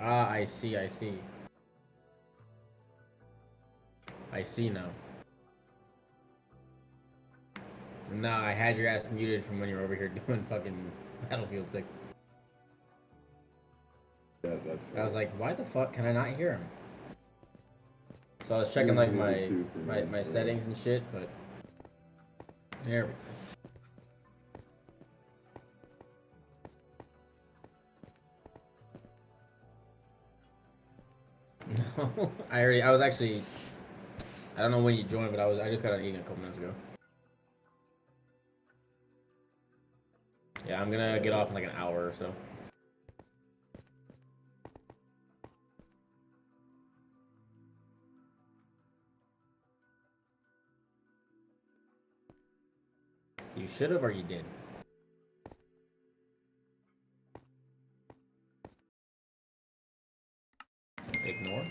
Ah, I see, I see. I see now. Nah, I had your ass muted from when you were over here doing fucking Battlefield 6. Yeah, that's right. I was like, why the fuck can I not hear him? So I was checking like my settings and shit, but there we go. No, I was actually, I don't know when you joined, but I just got done eating a couple minutes ago. Yeah, I'm gonna get off in like an hour or so. You should have or you did? Ignore.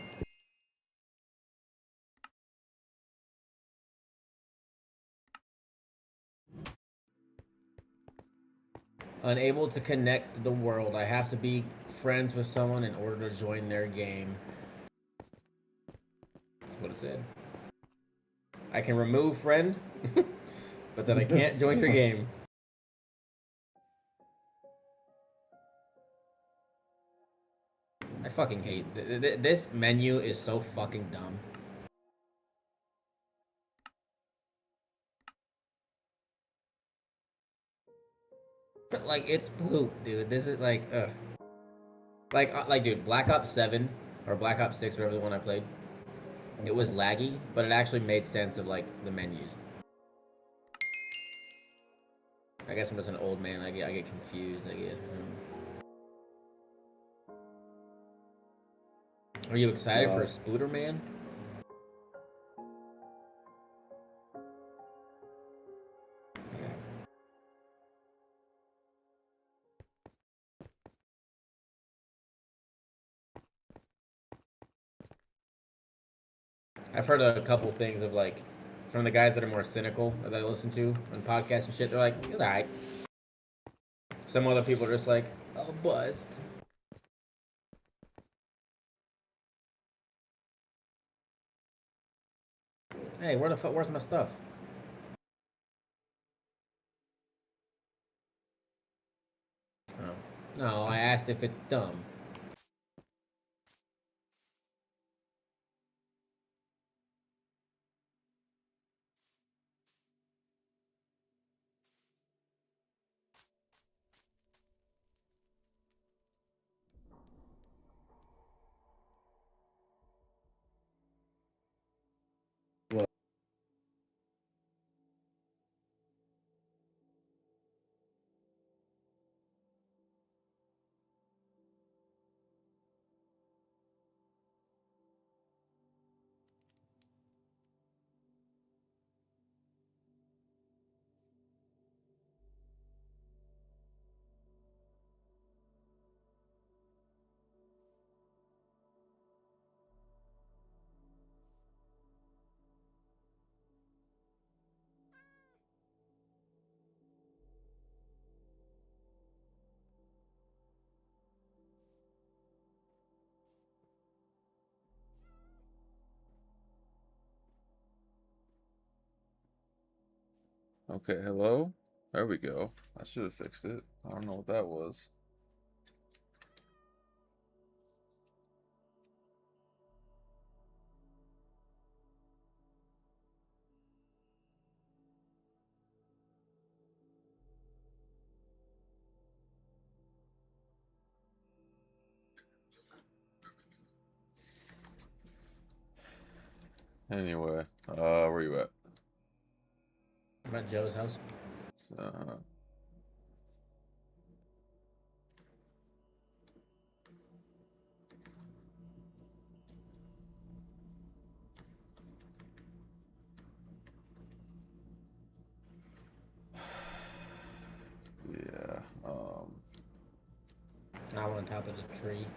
Unable to connect to the world. I have to be friends with someone in order to join their game. That's what it said. I can remove friend, but then I can't join your game. I fucking hate this menu is so fucking dumb. But like it's poop, dude. This is like ugh. Like dude, Black Ops 7 or Black Ops 6, whatever the one I played. It was laggy, but it actually made sense of like the menus. I guess I'm just an old man. I get confused. I guess. Are you excited for a Spooder Man? I've heard a couple things of like from the guys that are more cynical that I listen to on podcasts and shit. They're like, it's alright. Some other people are just like, oh, bust. Hey, where the fuck? Where's my stuff? Oh. No, I asked if it's dumb. Okay, hello? There we go. I should have fixed it. I don't know what that was. Anyway, where you at? I'm at Joe's house. Uh, yeah, I'm on top of the tree.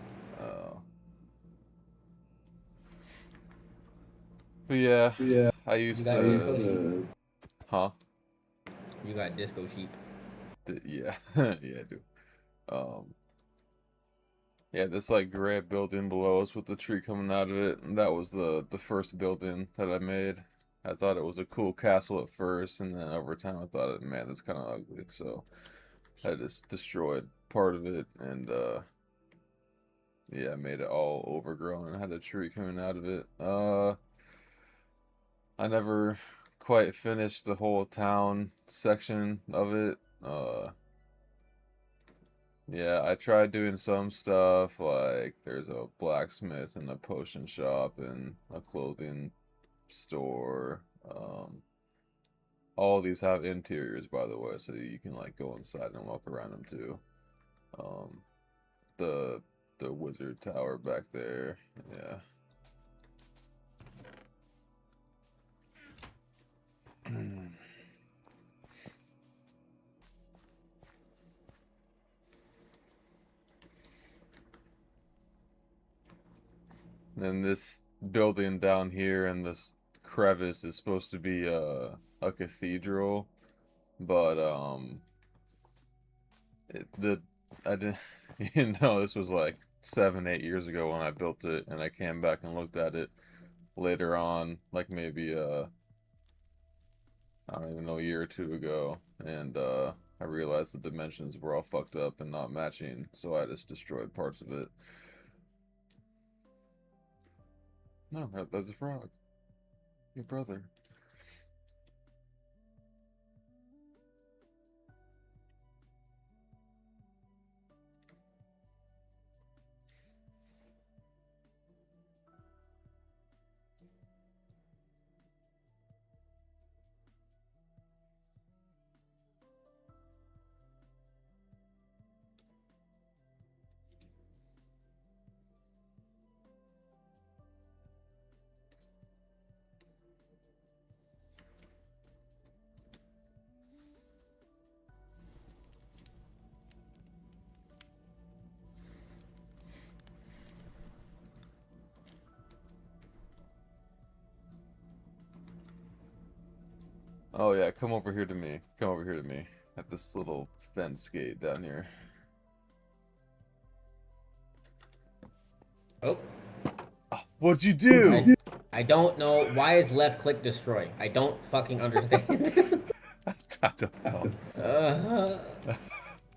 but yeah, I used got disco to, huh? You got disco sheep. Yeah, yeah, I do. Yeah, this like gray building below us with the tree coming out of it, and that was the first building that I made. I thought it was a cool castle at first, and then over time I thought, man, that's kind of ugly. So I just destroyed part of it, and yeah, made it all overgrown and had a tree coming out of it. I never quite finished the whole town section of it. Yeah, I tried doing some stuff, like there's a blacksmith and a potion shop and a clothing store. All these have interiors, by the way, so you can like go inside and walk around them too. Um, the the wizard tower back there, yeah. Then this building down here in this crevice is supposed to be a cathedral, but the I didn't this was like 7, 8 years ago when I built it, and I came back and looked at it later on, like maybe I don't even know, a year or two ago, and I realized the dimensions were all fucked up and not matching, so I just destroyed parts of it. No, that's a frog. Your brother. Oh yeah, come over here to me. Come over here to me. At this little fence gate down here. Oh. Oh, what'd you do? I don't know. Why is left click destroy? I don't fucking understand. I don't know. uh,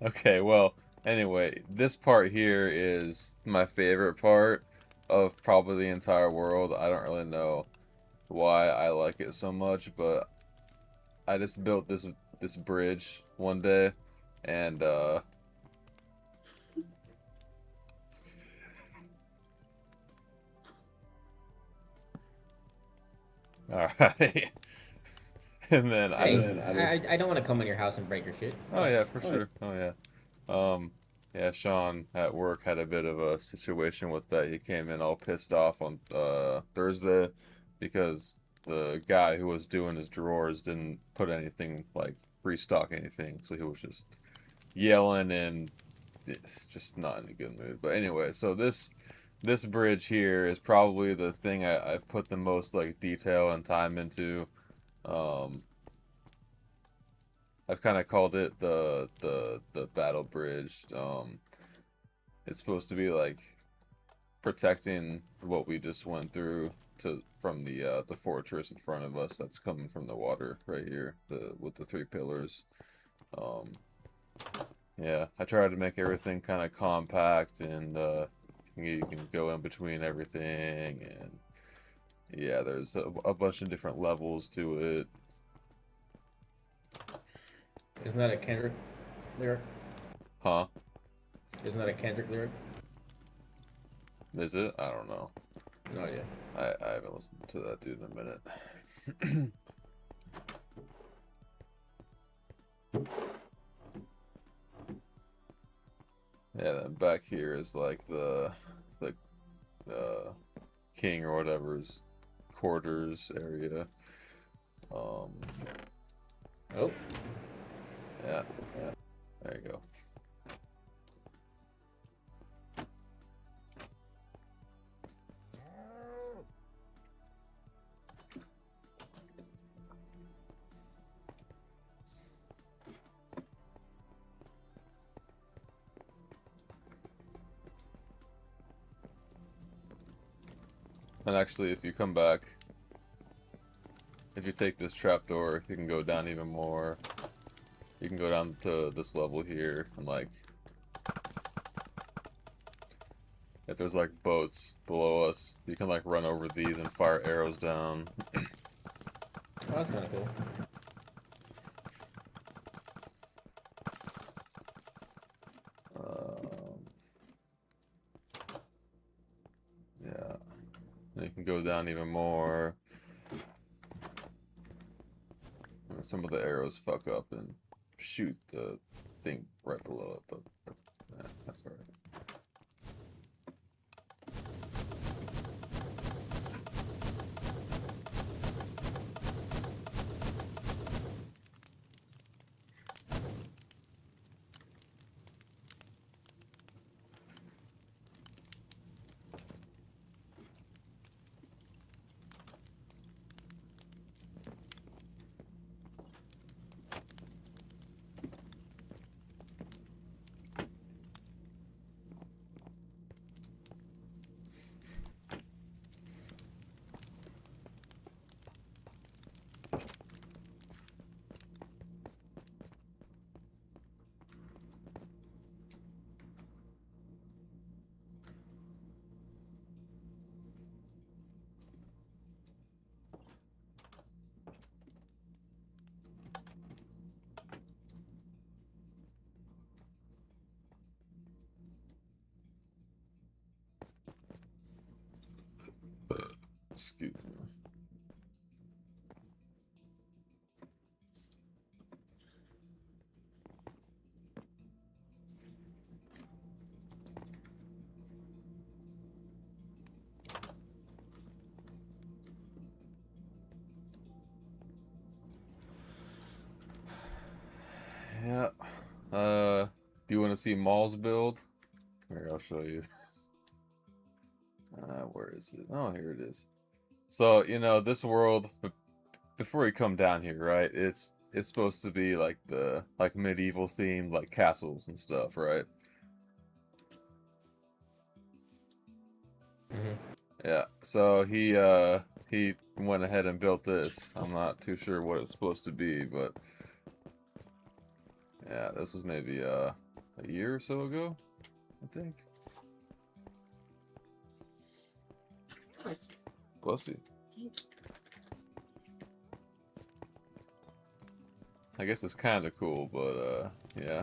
Okay, well, anyway, this part here is my favorite part of probably the entire world. I don't really know why I like it so much, but I just built this bridge one day, and all right. And then I hey, just I don't want to come in your house and break your shit. Oh yeah, for sure. Oh yeah. Yeah, Sean at work had a bit of a situation with that. He came in all pissed off on Thursday because the guy who was doing his drawers didn't put anything, like restock anything, so he was just yelling and it's just not in a good mood. But anyway, so this bridge here is probably the thing I've put the most like detail and time into. Um, I've kind of called it the battle bridge. It's supposed to be like protecting what we just went through from the fortress in front of us that's coming from the water right here, with the 3 pillars. Um, yeah, I tried to make everything kind of compact, and you can go in between everything, and yeah, there's a bunch of different levels to it. Isn't that a Kendrick lyric? Huh? Isn't that a Kendrick lyric? Is it? I don't know. No idea. I haven't listened to that dude in a minute. Yeah, then back here is like the king or whatever's quarters area. Um, Oh. yeah, there you go. And actually, if you come back, if you take this trapdoor, you can go down even more. You can go down to this level here, and like, if there's like boats below us, you can like run over these and fire arrows down. Oh, that's kind of cool. Yeah. And you can go down even more. And some of the arrows fuck up and shoot the thing right below it, but that's alright. Excuse me. Yeah. Do you want to see Maul's build? Here, I'll show you. Where is it? Oh, here it is. So, you know, this world, before you come down here, right? It's supposed to be like the medieval themed like castles and stuff, right? Mm-hmm. Yeah. So he went ahead and built this. I'm not too sure what it's supposed to be, but yeah, this was maybe a year or so ago, I think. Bless you. I guess it's kind of cool, but yeah.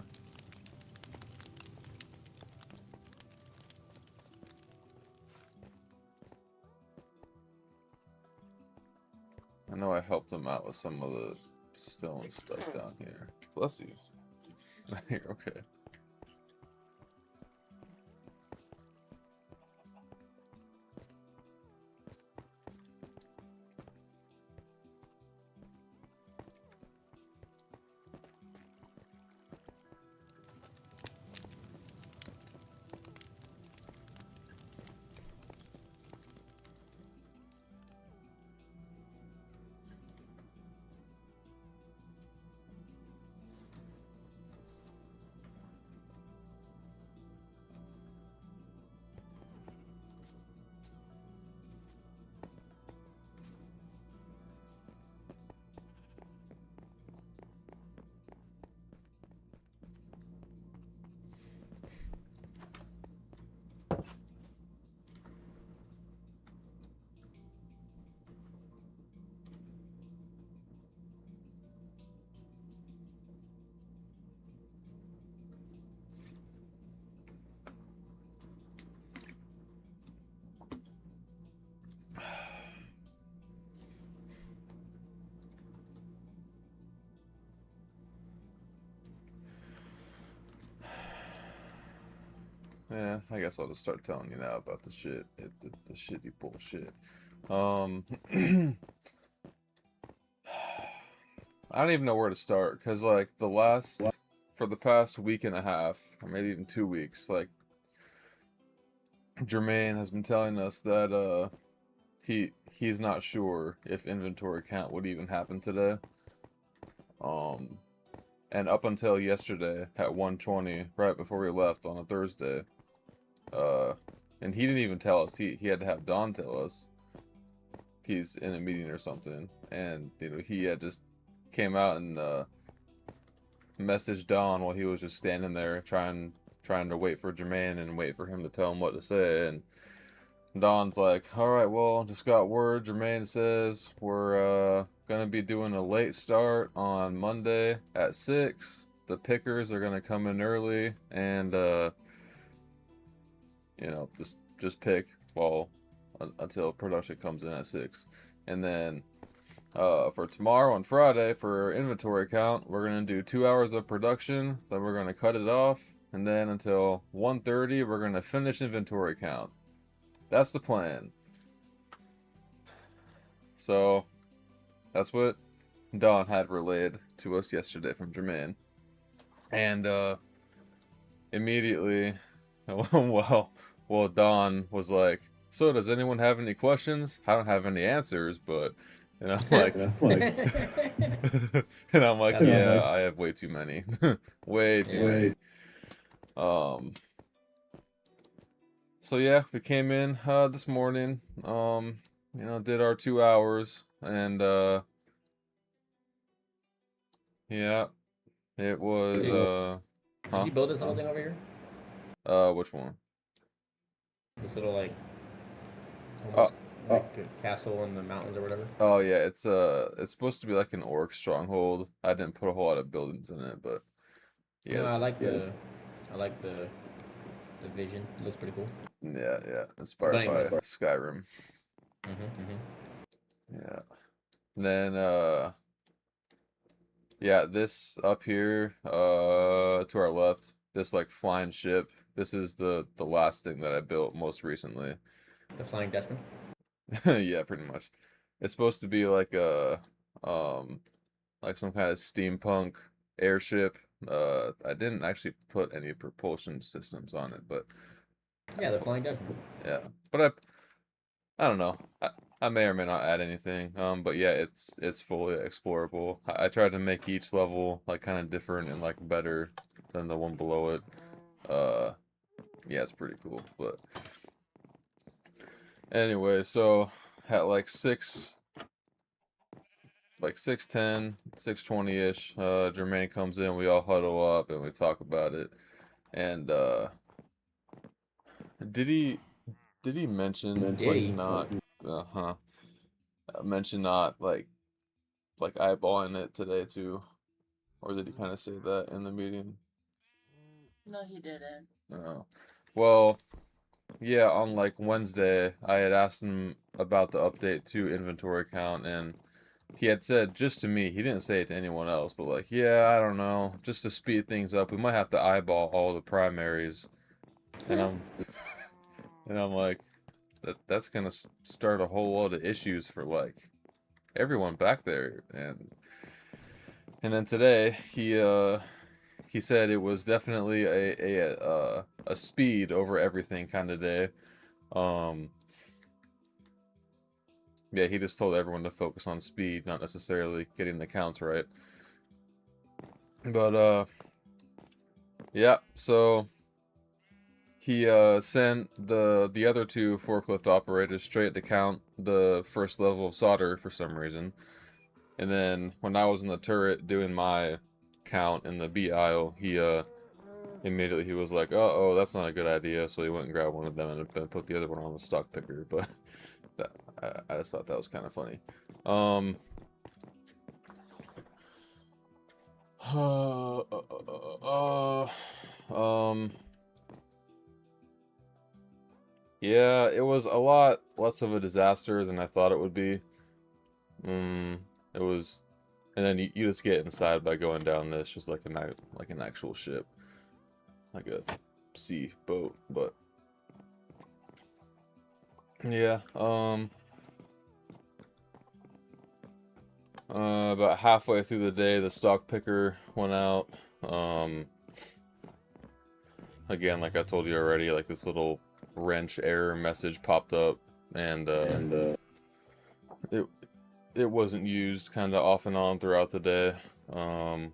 I know I helped him out with some of the stone stuff down here. Bless you. You're okay. Yeah, I guess I'll just start telling you now about the shit, the shitty bullshit. I don't even know where to start, cause like for the past week and a half, or maybe even 2 weeks, like Jermaine has been telling us that he's not sure if inventory count would even happen today. And up until yesterday at 1:20, right before we left on a Thursday, and he didn't even tell us. He had to have Don tell us. he's in a meeting or something, and you know he had just came out and messaged Don while he was just standing there trying to wait for Jermaine and wait for him to tell him what to say. And Don's like, all right, well, just got word. Jermaine says we're gonna be doing a late start on Monday at 6. The pickers are gonna come in early, and you know, just pick until production comes in at 6. And then for tomorrow and Friday for inventory count, we're gonna do 2 hours of production. Then we're gonna cut it off, and then until 1:30, we're gonna finish inventory count. That's the plan. So that's what Don had relayed to us yesterday from Jermaine. And immediately, well, Don was like, so does anyone have any questions? I don't have any answers, but, and I'm like, and I'm like, yeah, I have way too many. Way too many. So yeah, we came in this morning, you know, did our 2 hours, and yeah, it was Did you build this whole thing over here? Which one? This little like almost like a castle in the mountains or whatever. Oh yeah, it's supposed to be like an orc stronghold. I didn't put a whole lot of buildings in it, but yeah. No, I like the vision. It looks pretty cool. Yeah, inspired by Skyrim. Yeah. And then yeah, this up here to our left, this like flying ship. This is the last thing that I built most recently. The Flying Dutchman? Yeah, pretty much. It's supposed to be like a like some kind of steampunk airship. I didn't actually put any propulsion systems on it, but yeah, the Flying Dutchman. Yeah, but I don't know. I may or may not add anything. But yeah, it's fully explorable. I tried to make each level like kind of different and like better than the one below it. Yeah, it's pretty cool. But anyway, so at like 6:10, 6:20-ish, Jermaine comes in, we all huddle up and we talk about it. And did he mention mention not like eyeballing it today too? Or did he kind of say that in the meeting? No, he didn't. Oh. Well, yeah, on like Wednesday, I had asked him about the update to inventory count, and he had said just to me, he didn't say it to anyone else, but like, yeah, I don't know, just to speed things up, we might have to eyeball all the primaries. And I'm like, that's gonna start a whole lot of issues for like everyone back there. And then today he said it was definitely a speed over everything kind of day. Yeah, he just told everyone to focus on speed, not necessarily getting the counts right. But yeah, so he sent the other 2 forklift operators straight to count the first level of solder for some reason. And then when I was in the turret doing my count in the B aisle, he immediately he was like, oh, that's not a good idea. So he went and grabbed one of them and put the other one on the stock picker. But I just thought that was kind of funny. Yeah, it was a lot less of a disaster than I thought it would be. It was, and then you just get inside by going down this, just like an actual ship, like a sea boat. But yeah, about halfway through the day, the stock picker went out. Again, like I told you already, like this little wrench error message popped up, and it wasn't used kind of off and on throughout the day. And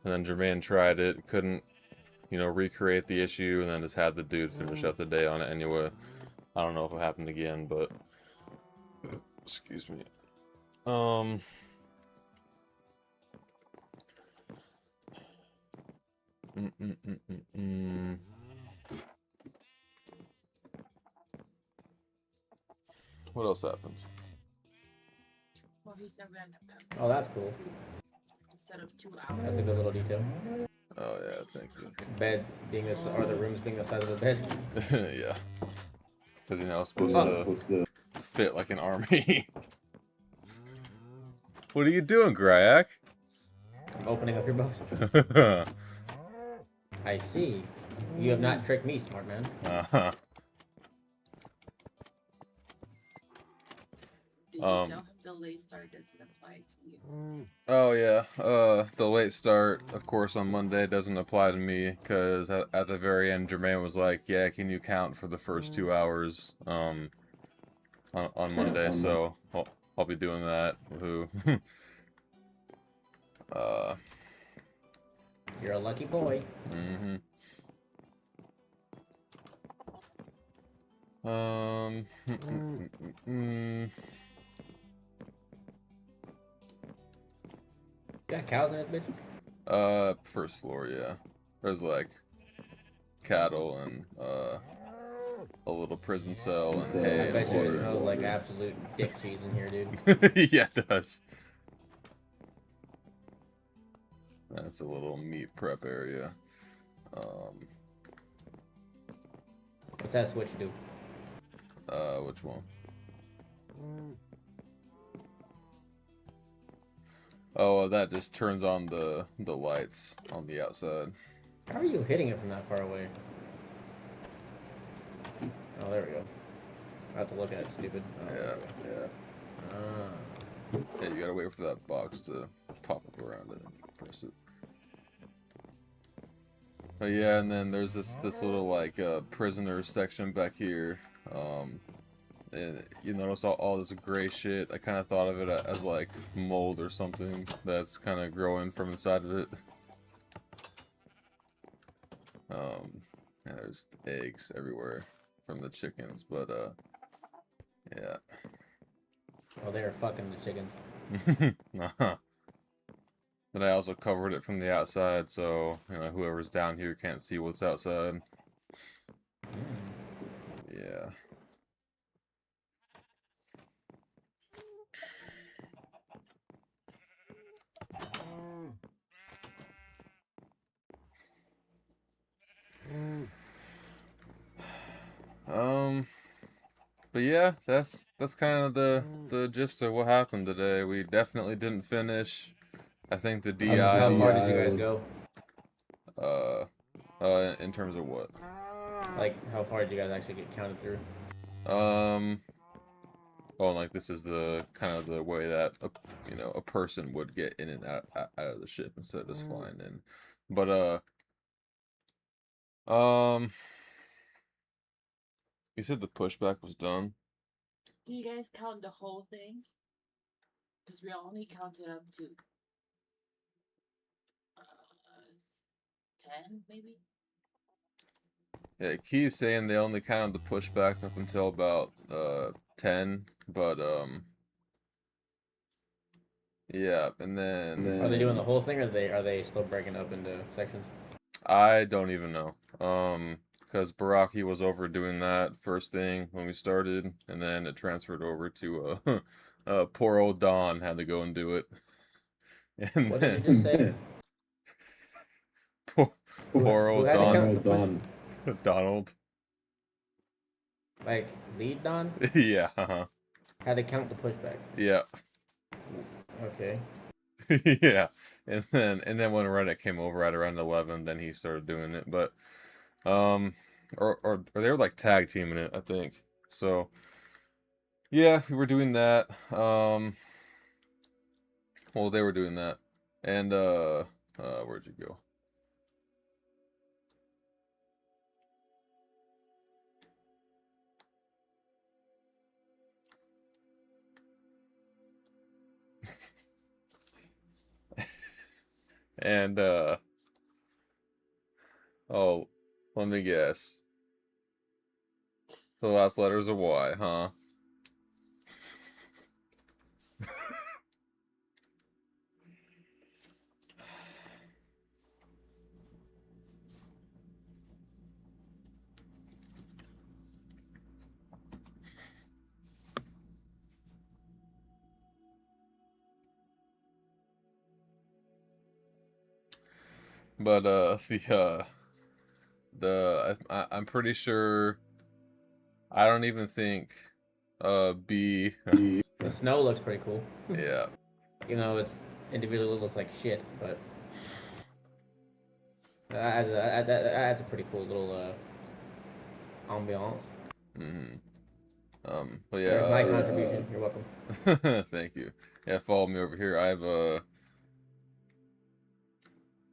then Jermaine tried it, couldn't, recreate the issue, and then just had the dude finish out the day on it anyway. I don't know if it happened again, but Excuse me. What else happened? Well, he said we had to come Oh, that's cool. instead of 2 That's a hours. good little detail. Oh yeah, thank you. Beds being the or the rooms being the size of a bed. Yeah, because it's supposed Oh. to fit like an army. What are you doing, Griakk? I'm opening up your boat. I see. You have not tricked me, smart man. Uh-huh. Did you tell him the late start doesn't apply to you? Oh yeah, the late start, of course, on Monday doesn't apply to me because at the very end, Jermaine was like, "Yeah, can you count for the first 2 hours on Monday?" So I'll be doing that. Woohoo! You're a lucky boy. Mm-hmm. Got cows in this bitch? First floor, yeah. There's like cattle and a little prison cell and hay I and bet you it water. smells like absolute dick cheese in here, dude. Yeah, it does. That's a little meat prep area. What's that switch do? Which one? Oh, that just turns on the lights on the outside. How are you hitting it from that far away? Oh, there we go. I have to look at it, stupid. Oh, Yeah, yeah. Ah. Yeah, you gotta wait for that box to pop up around it and you can press it. But yeah, and then there's this little like prisoner section back here. And you notice all this gray shit. I kind of thought of it as like mold or something that's kind of growing from inside of it. Yeah, there's eggs everywhere from the chickens, but yeah. Oh, they're fucking the chickens. Uh-huh. Then I also covered it from the outside, so whoever's down here can't see what's outside. Yeah. But yeah, that's kind of the gist of what happened today. We definitely didn't finish. I think the DI How far did you was, guys go? in terms of what? Like, how far did you guys actually get counted through? Oh, like this is the kind of the way that a person would get in and out of the ship instead of just flying in. But you said the pushback was done. Do you guys count the whole thing? Because we only counted up to 10, maybe? Yeah, Key's saying they only counted the pushback up until about 10, but yeah, and then Are they doing the whole thing, or are they still breaking up into sections? I don't even know. Because Baraki was over doing that first thing when we started, and then it transferred over to poor old Don had to go and do it. And What then did you just say? poor Who old had to Don, count the push? Donald. Like, lead Don? Yeah, Had to count the pushback. yeah. Okay. Yeah, and then when Reddit came over at around 11, then he started doing it. But or they were like tag teaming it, I think. So yeah, we were doing that. Well, they were doing that, and where'd you go? And oh, let me guess. The last letter is a Y, huh? But I'm pretty sure. I don't even think B. The snow looks pretty cool. Yeah. You know, it's individually looks like shit, but that's a pretty cool little ambiance. Mm-hmm. But yeah. There's my contribution. You're welcome. Thank you. Yeah, follow me over here.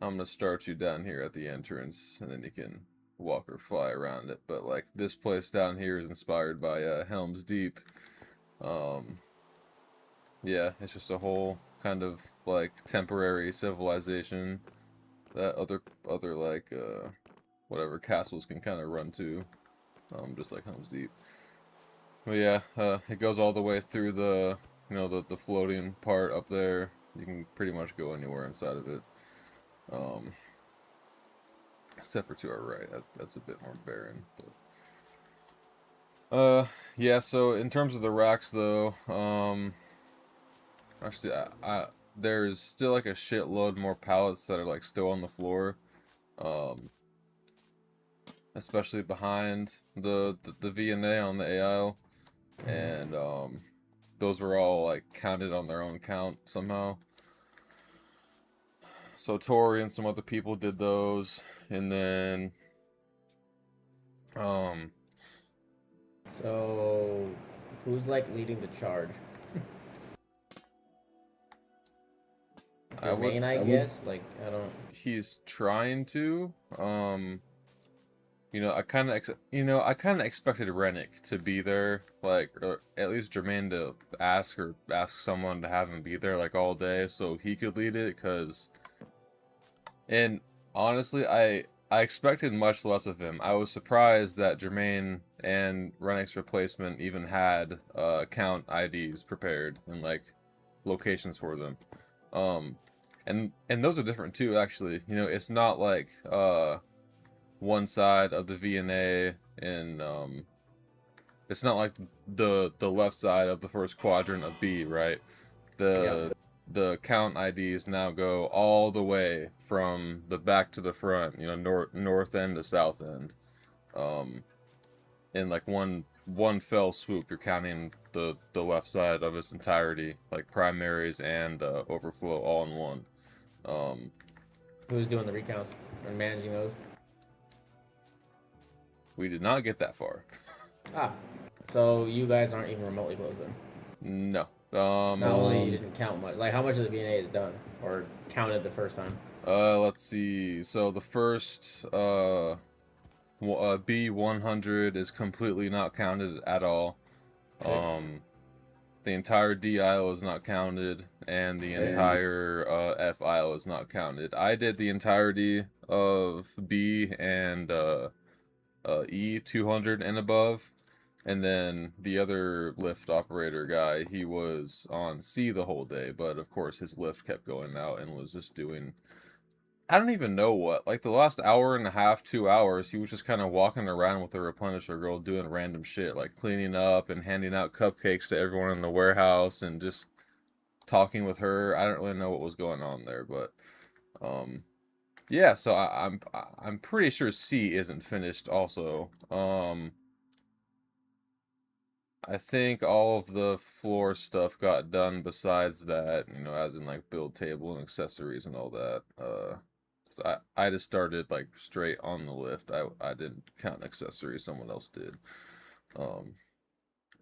I'm gonna start you down here at the entrance, and then you can walk or fly around it. But like this place down here is inspired by Helm's Deep. Yeah, it's just a whole kind of like temporary civilization that other like whatever castles can kind of run to, just like Helm's Deep. But yeah, it goes all the way through the the floating part up there. You can pretty much go anywhere inside of it. Except for to our right, that's a bit more barren. But yeah. So in terms of the racks, though, actually, there's still like a shitload more pallets that are like still on the floor, especially behind the V&A on the AIL, and those were all like counted on their own count somehow. So Tori and some other people did those, and then So, who's like leading the charge? Jermaine, I guess. Like, I don't. He's trying to. I kind of expected Rennick to be there, like, or at least Jermaine to ask someone to have him be there like all day so he could lead it, and honestly, I expected much less of him. I was surprised that Jermaine and Rennick's replacement even had account IDs prepared and like locations for them. And those are different too, actually. It's not like one side of the V&A and it's not like the left side of the first quadrant of B, right? The count IDs now go all the way from the back to the front, north end to south end. In like one fell swoop, you're counting the left side of its entirety, like primaries and overflow all in one. Who's doing the recounts and managing those? We did not get that far. So you guys aren't even remotely close then? No. Not only you didn't count much. Like, how much of the V&A is done or counted the first time? Let's see. So the first B100 is completely not counted at all. Okay. The entire D aisle is not counted, and the entire F aisle is not counted. I did the entirety of B and E 200 and above, and then the other lift operator guy, he was on C the whole day, but of course his lift kept going out and was just doing, I don't even know what, like the last hour and a half, 2 hours, he was just kind of walking around with the replenisher girl doing random shit, like cleaning up and handing out cupcakes to everyone in the warehouse and just talking with her. I don't really know what was going on there, but yeah, so I'm pretty sure C isn't finished also. I think all of the floor stuff got done besides that, as in like build table and accessories and all that. So I just started like straight on the lift. I didn't count accessories, someone else did.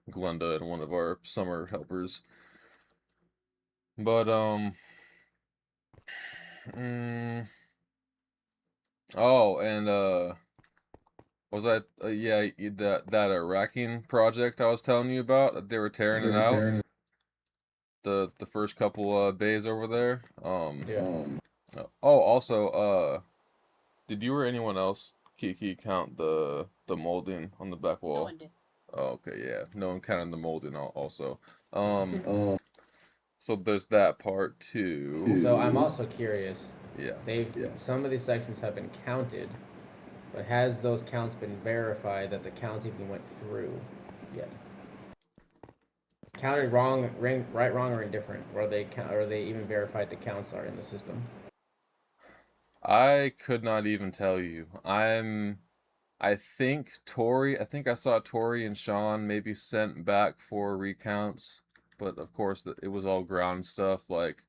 Glenda and one of our summer helpers. But oh, and was that yeah, that racking project I was telling you about that they were tearing it out? The first couple bays over there. Oh, also, did you or anyone else, Kiki, count the molding on the back wall? No one did. Oh, okay, yeah. No one counted the molding also. So there's that part too. So I'm also curious. Yeah. Some of these sections have been counted, but has those counts been verified that the counts even went through yet? Counted wrong, right, wrong, or indifferent, or they even verified the counts are in the system? I could not even tell you. I think I saw Tori and Sean maybe sent back for recounts, but of course it was all ground stuff. Like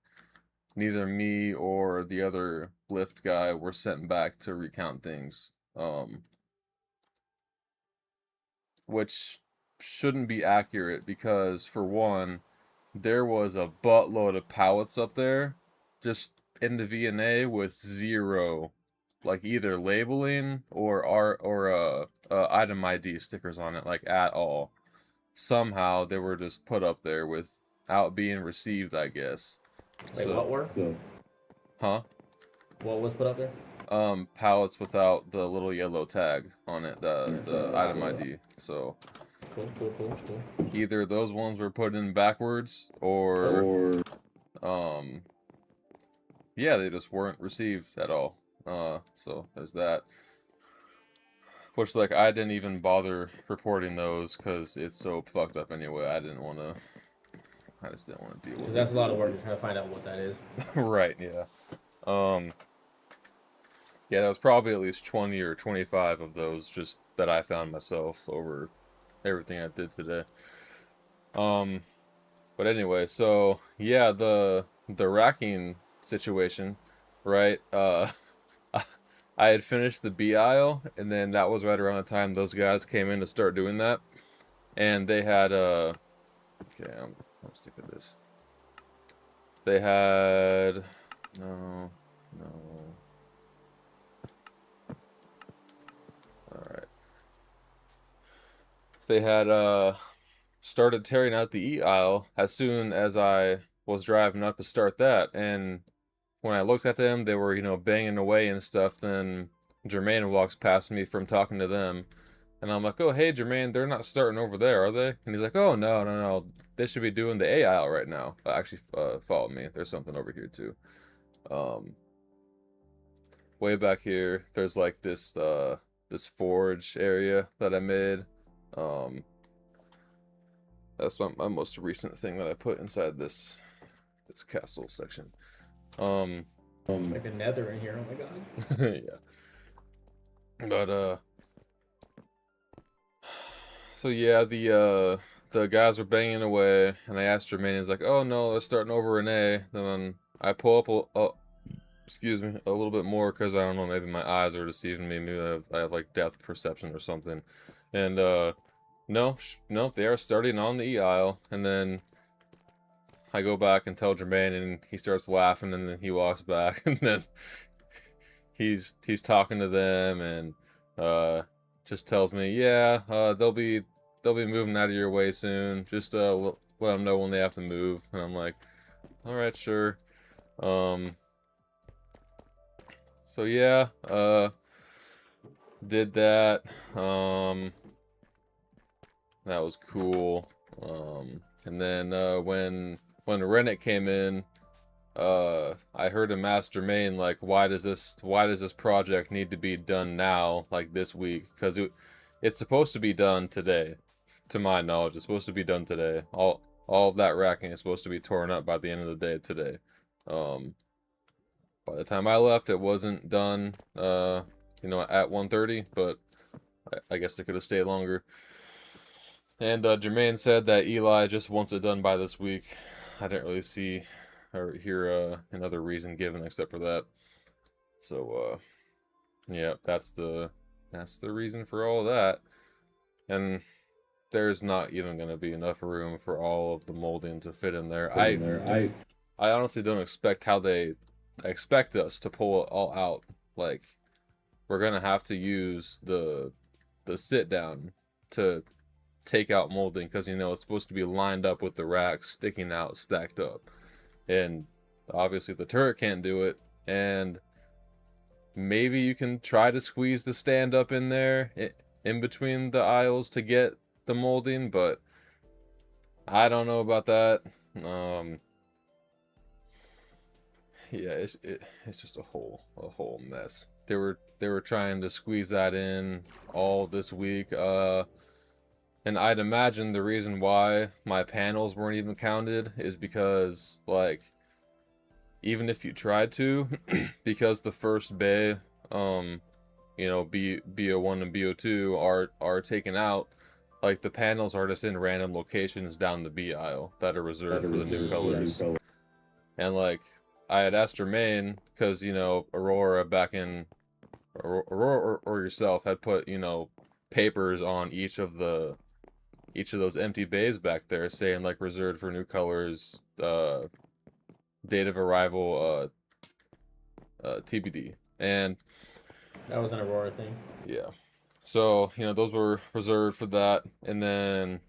neither me or the other lift guy were sent back to recount things. Which shouldn't be accurate because for one, there was a buttload of pallets up there just in the VNA with zero like either labeling or item ID stickers on it, like at all. Somehow they were just put up there without being received, I guess. Wait, So, what were? huh? What was put up there? Pallets without the little yellow tag on it, the item ID. So Cool. either those ones were put in backwards or yeah, they just weren't received at all. So there's that. Which, like, I didn't even bother reporting those because it's so fucked up anyway. I just didn't want to deal with it. Because that's a lot of work to try to find out what that is. Right, yeah. Yeah, that was probably at least 20 or 25 of those just that I found myself over everything I did today. But anyway, so yeah, the racking situation, right? I had finished the B aisle, and then that was right around the time those guys came in to start doing that, and they had okay, I'm sick of this. They had no. All right. They had started tearing out the E aisle as soon as I was driving up to start that, and when I looked at them, they were, banging away and stuff. Then Jermaine walks past me from talking to them, and I'm like, "Oh, hey, Jermaine, they're not starting over there, are they?" And he's like, "Oh, no, they should be doing the A aisle right now." Actually, follow me. There's something over here too. Way back here, there's like this forge area that I made. That's my most recent thing that I put inside this castle section. It's like the nether in here, oh my god. Yeah. But so yeah, the guys were banging away, and I asked Jermaine, he's like, "Oh no, they're starting over an A." Then I pull up a little bit more because I don't know, maybe my eyes are deceiving me. Maybe I have like depth perception or something. And no, they are starting on the E aisle, and then I go back and tell Jermaine, and he starts laughing, and then he walks back, and then he's talking to them, and just tells me, yeah, they'll be moving out of your way soon. Just let them know when they have to move. And I'm like, all right, sure. So yeah, did that. That was cool. And then when Rennet came in, I heard him ask Jermaine, like, why does this project need to be done now, like this week? Because it's supposed to be done today. To my knowledge, it's supposed to be done today. All of that racking is supposed to be torn up by the end of the day today. By the time I left, it wasn't done, at 1:30, but I guess it could have stayed longer. And Jermaine said that Eli just wants it done by this week. I didn't really see or hear another reason given except for that. So yeah, that's the reason for all of that. And there's not even going to be enough room for all of the molding to fit in there. I honestly don't expect how they expect us to pull it all out. Like, we're going to have to use the sit down to take out molding, because it's supposed to be lined up with the racks sticking out, stacked up, and obviously the turret can't do it. And maybe you can try to squeeze the stand up in there in between the aisles to get the molding, but I don't know about that. Yeah, it's just a whole mess. They were trying to squeeze that in all this week. And I'd imagine the reason why my panels weren't even counted is because, like, even if you tried to, because the first bay, you know, BO1 and BO2 are taken out, like the panels are just in random locations down the B aisle that are reserved for the new colors. And like I had asked Jermaine, because you know Aurora back in Aurora or yourself had put, you know, papers on each of those empty bays back there saying like reserved for new colors, date of arrival, TBD. And That was an Aurora thing. yeah. So, you know, those were reserved for that. And then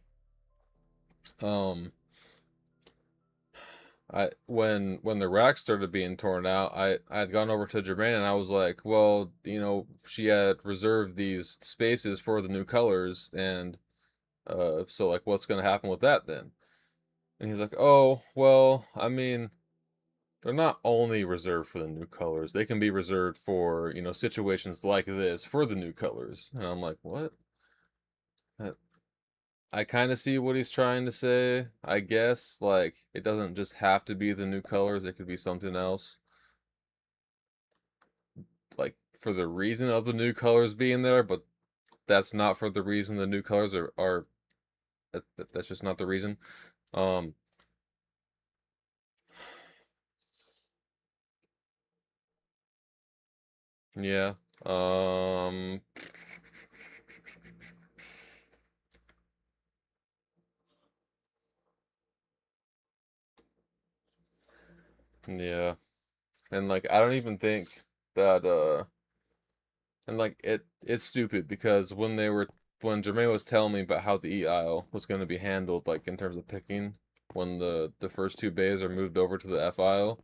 when the racks started being torn out, I had gone over to Jermaine and I was like, well, you know, she had reserved these spaces for the new colors, and so like what's gonna happen with that then? And he's like, oh, well, I mean, they're not only reserved for the new colors. They can be reserved for, you know, situations like this for the new colors. And I'm like, what? I kind of see what he's trying to say, I guess. Like, it doesn't just have to be the new colors. It could be something else. Like, for the reason of the new colors being there, but that's not for the reason the new colors are that's just not the reason. Yeah. Yeah. And like I don't even think that and like it's stupid because when Jermaine was telling me about how the E aisle was going to be handled, like in terms of picking, when the first two bays are moved over to the F aisle,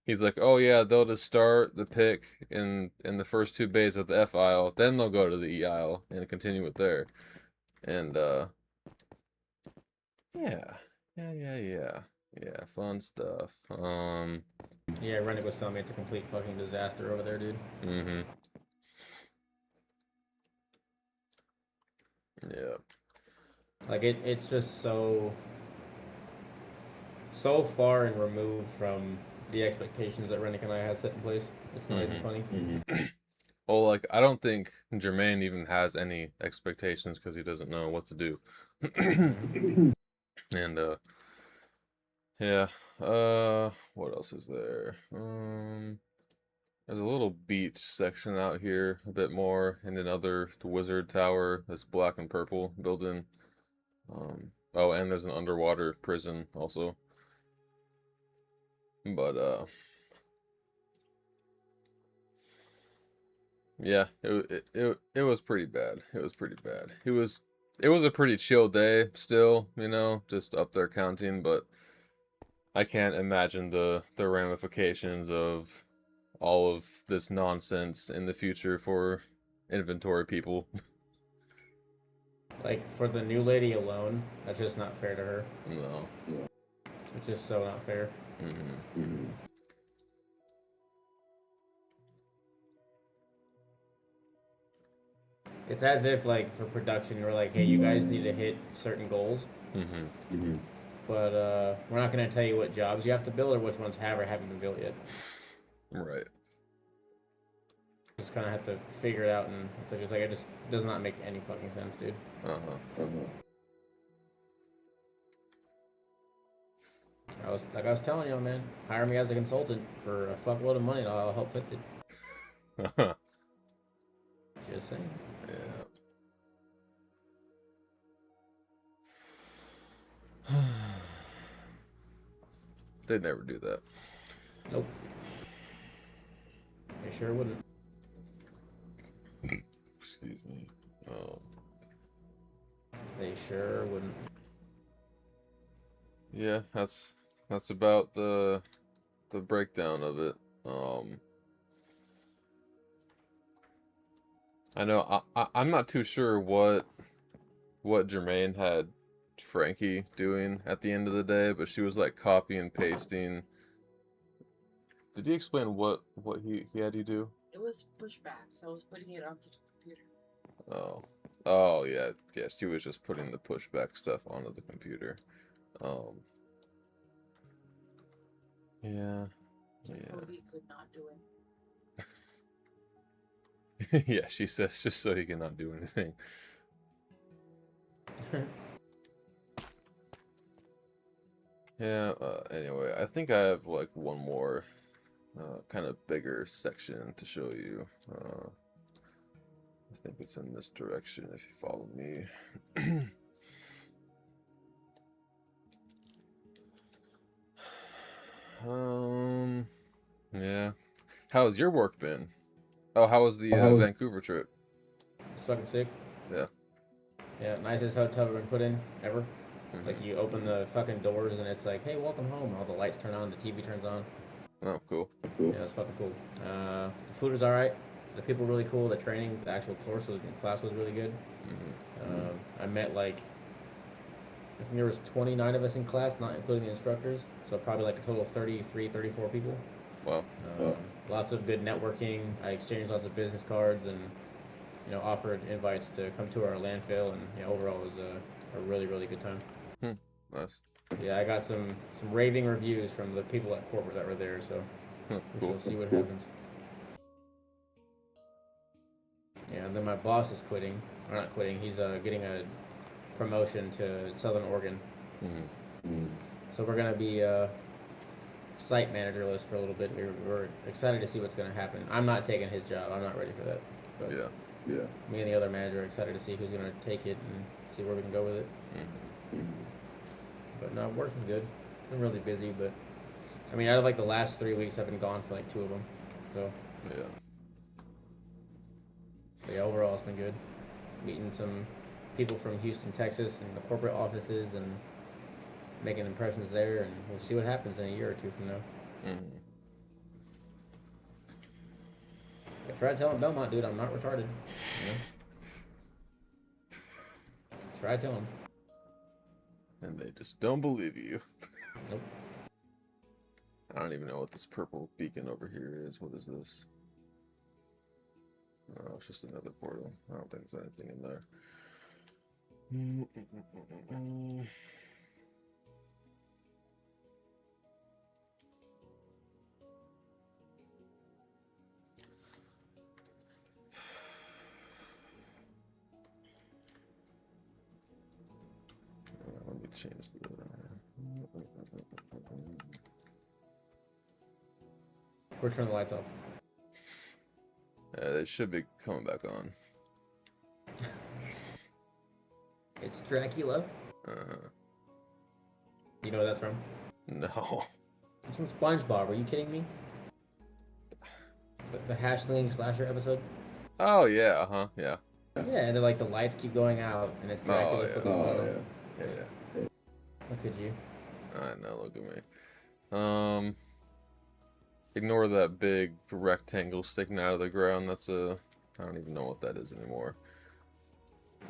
he's like, oh yeah, they'll just start the pick in the first two bays of the F aisle, then they'll go to the E aisle and continue it there. And yeah, yeah, fun stuff. Yeah, Rennick was telling me it's a complete fucking disaster over there, dude. Mm-hmm. Yeah. Like it's just so far and removed from the expectations that Rennick and I had set in place. It's not even funny. Well, like I don't think Jermaine even has any expectations because he doesn't know what to do. And yeah. What else is there? There's a little beach section out here, a bit more, and the wizard tower, this black and purple building. Oh, and there's an underwater prison also. But yeah, it was pretty bad. It was pretty bad. It was a pretty chill day still, you know, just up there counting, but I can't imagine the ramifications of all of this nonsense in the future for inventory people. Like for the new lady alone, that's just not fair to her. No. It's just so not fair. It's as if like for production we're like, hey, you guys need to hit certain goals, but we're not gonna tell you what jobs you have to build or which ones have or haven't been built yet. Right. Just kind of have to figure it out, and it's just like it just does not make any fucking sense, dude. I was telling you, man, hire me as a consultant for a fuckload of money, and I'll help fix it. Just saying. Yeah. They'd never do that. Nope. They sure wouldn't. Excuse me. They sure wouldn't. Yeah, that's about the breakdown of it. I know I'm not too sure what Jermaine had Frankie doing at the end of the day, but she was like copy and pasting. Did he explain what he had you do? It was pushback, so I was putting it onto the computer. Oh yeah, she was just putting the pushback stuff onto the computer. Yeah. Just Yeah. so he could not do it. Yeah, she says just so he cannot do anything. Yeah, anyway, I think I have like one more kind of bigger section to show you. I think it's in this direction if you follow me. Yeah. How's your work been? Oh, how was the Vancouver trip? It's fucking sick. Yeah. Yeah, nicest hotel I've been put in ever. Mhm. Like you open the fucking doors and it's like, hey, welcome home. All the lights turn on, the TV turns on. Oh, cool. Yeah, it's fucking cool. The food was alright. The people were really cool. The training, the actual class was really good. Mhm. I met like, I think there was 29 of us in class, not including the instructors. So probably like a total of 33, 34 people. Wow. Lots of good networking. I exchanged lots of business cards and, you know, offered invites to come to our landfill. And you know, overall it was a really, really good time. Nice. Yeah, I got some raving reviews from the people at corporate that were there, so we Cool. shall see what happens. Yeah, and then my boss is quitting, or not quitting. He's getting a promotion to Southern Oregon, Mhm. so we're gonna be site managerless for a little bit. We're excited to see what's gonna happen. I'm not taking his job. I'm not ready for that. But Yeah. me and the other manager are excited to see who's gonna take it and see where we can go with it. Mhm. But no, work's been good. It's been really busy, but I mean, out of like the last 3 weeks, I've been gone for like 2 of them. So Yeah. but yeah, overall it's been good. Meeting some people from Houston, Texas, and the corporate offices, and making impressions there, and we'll see what happens in a year or two from now. Mhm. I tried telling Belmont, dude, I'm not retarded. You know? Try to tell him. And they just don't believe you. Nope. I don't even know what this purple beacon over here is. What is this? Oh, it's just another portal. I don't think there's anything in there. Let me change the. We're turning the lights off. It should be coming back on. It's Dracula. Uh-huh. You know where that's from? No. It's from SpongeBob. Are you kidding me? The hashling slasher episode. Oh yeah. Uh-huh. Yeah. Yeah, and then like the lights keep going out, and it's Dracula yeah. flipping bottom. Yeah. Look at you. I know. Look at me. Ignore that big rectangle sticking out of the ground. That's a. I don't even know what that is anymore.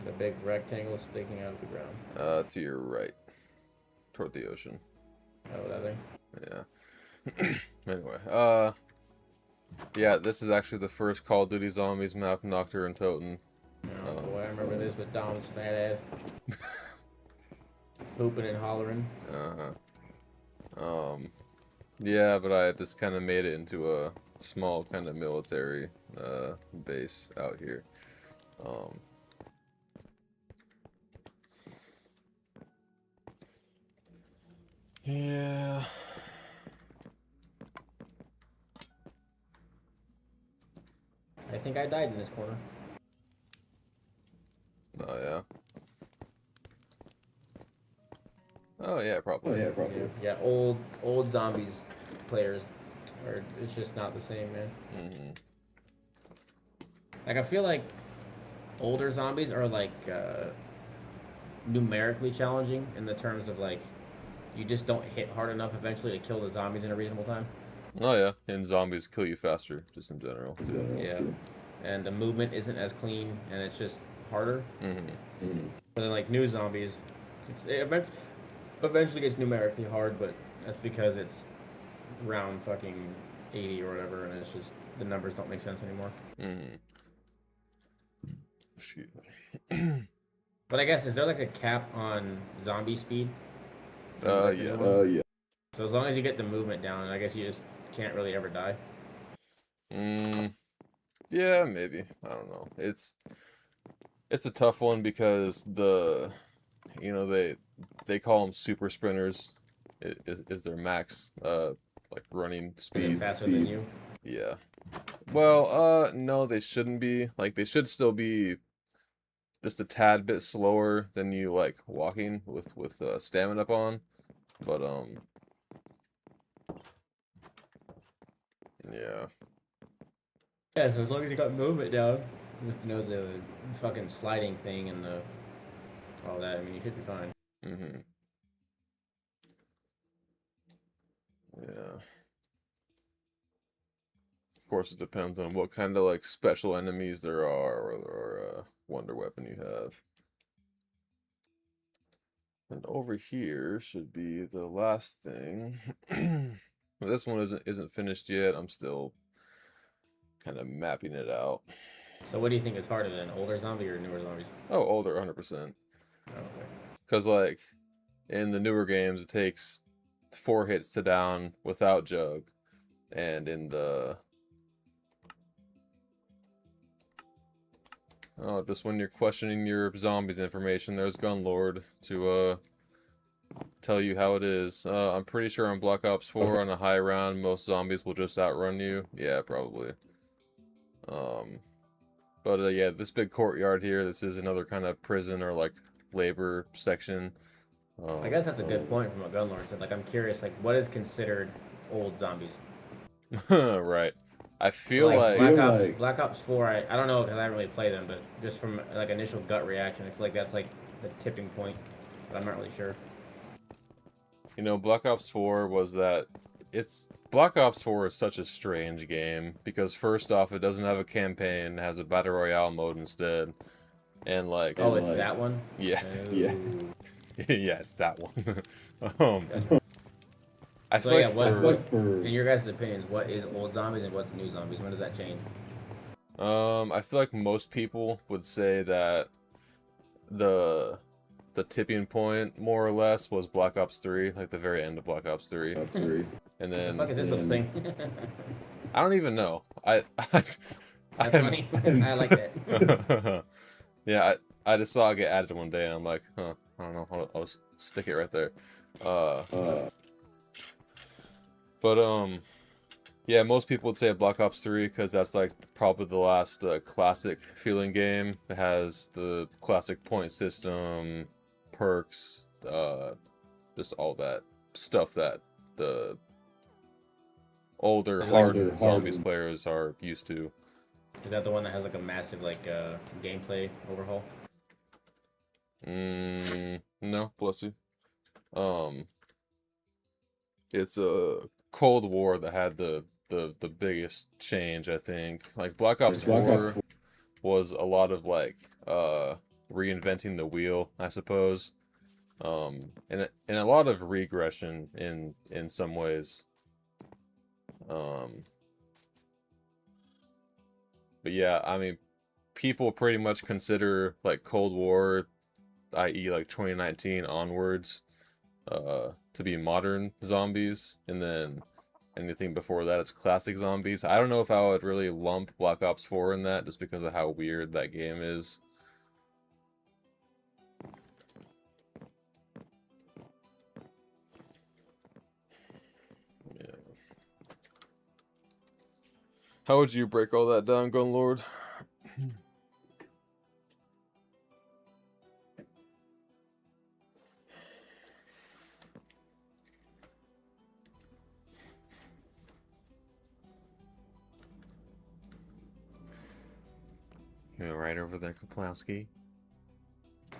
The big rectangle sticking out of the ground. To your right, toward the ocean. Oh, that thing. Yeah. Anyway, yeah, this is actually the first Call of Duty Zombies map, Nocturne and Toten. Oh boy, I remember this with Dom's fat ass. Hooping and hollering. Yeah, but I just kind of made it into a small kind of military base out here. Yeah. I think I died in this corner. Oh yeah. Oh yeah, probably. Yeah, old zombies players are. It's just not the same, man. Mm-hmm. Like I feel like older zombies are like numerically challenging in the terms of like you just don't hit hard enough eventually to kill the zombies in a reasonable time. Oh yeah, and zombies kill you faster, just in general too. Yeah, and the movement isn't as clean, and it's just harder. Mm-hmm. But then like new zombies, it eventually gets numerically hard, but that's because it's round fucking 80 or whatever, and it's just the numbers don't make sense anymore. Mm-hmm. Excuse me. But I guess is there like a cap on zombie speed? Yeah. Yeah. So as long as you get the movement down, I guess you just can't really ever die. Yeah, maybe. I don't know. It's a tough one because they call them super sprinters. Is their max like running They're speed. faster than you. Yeah. Well, no, they shouldn't be. Like they should still be just a tad bit slower than you like walking with stamina up on. But yeah. Yeah, so as long as you got movement down, just the fucking sliding thing and all that, I mean, you should be fine. Mhm. Yeah. Of course, it depends on what kind of like special enemies there are or wonder weapon you have. And over here should be the last thing. This one isn't finished yet. I'm still kind of mapping it out. So what do you think is harder, than older zombie or newer zombies? Oh, older, 100%. Oh, okay. Because like in the newer games, it takes 4 hits to down without jug, and in the just when you're questioning your zombies information, there's Gunlord to tell you how it is. I'm pretty sure on Black Ops 4 on a high round, most zombies will just outrun you. Yeah, probably. But yeah, this big courtyard here, this is another kind of prison or like labor section. I guess that's a good point from what Gunlord said. Like, I'm curious, like, what is considered old zombies? Right. I feel So, like Black Ops 4, I don't know because I haven't really played them, but just from like initial gut reaction, I feel like that's like the tipping point. But I'm not really sure. Black Ops 4 was that Black Ops 4 is such a strange game because first off, it doesn't have a campaign, it has a battle royale mode instead. And like Oh, it's that one? Yeah. Oh. Yeah. Yeah, it's that one. um I So feel yeah, like what in your guys' opinions, what is old zombies and what's new zombies? When does that change? I feel like most people would say that the tipping point more or less was Black Ops 3, like the very end of Black Ops 3. And then What the fuck is this little thing? I don't even know. That's funny. I like that. Yeah, I just saw it get added one day and I'm like, huh, I don't know, I'll just stick it right there. But yeah, most people would say Black Ops 3 because that's like probably the last classic feeling game. It has the classic point system, perks, just all that stuff that the older, hardened zombies players are used to. Is that the one that has like a massive like gameplay overhaul? No, bless you. It's a Cold War that had the biggest change, I think. Like Black Ops 4 was a lot of like reinventing the wheel, I suppose. And a lot of regression in some ways. But yeah, I mean, people pretty much consider like Cold War, i.e. like 2019 onwards, to be modern zombies, and then anything before that it's classic zombies. I don't know if I would really lump Black Ops 4 in that just because of how weird that game is. Yeah. How would you break all that down, Gunlord? You right over there, Kaplowski.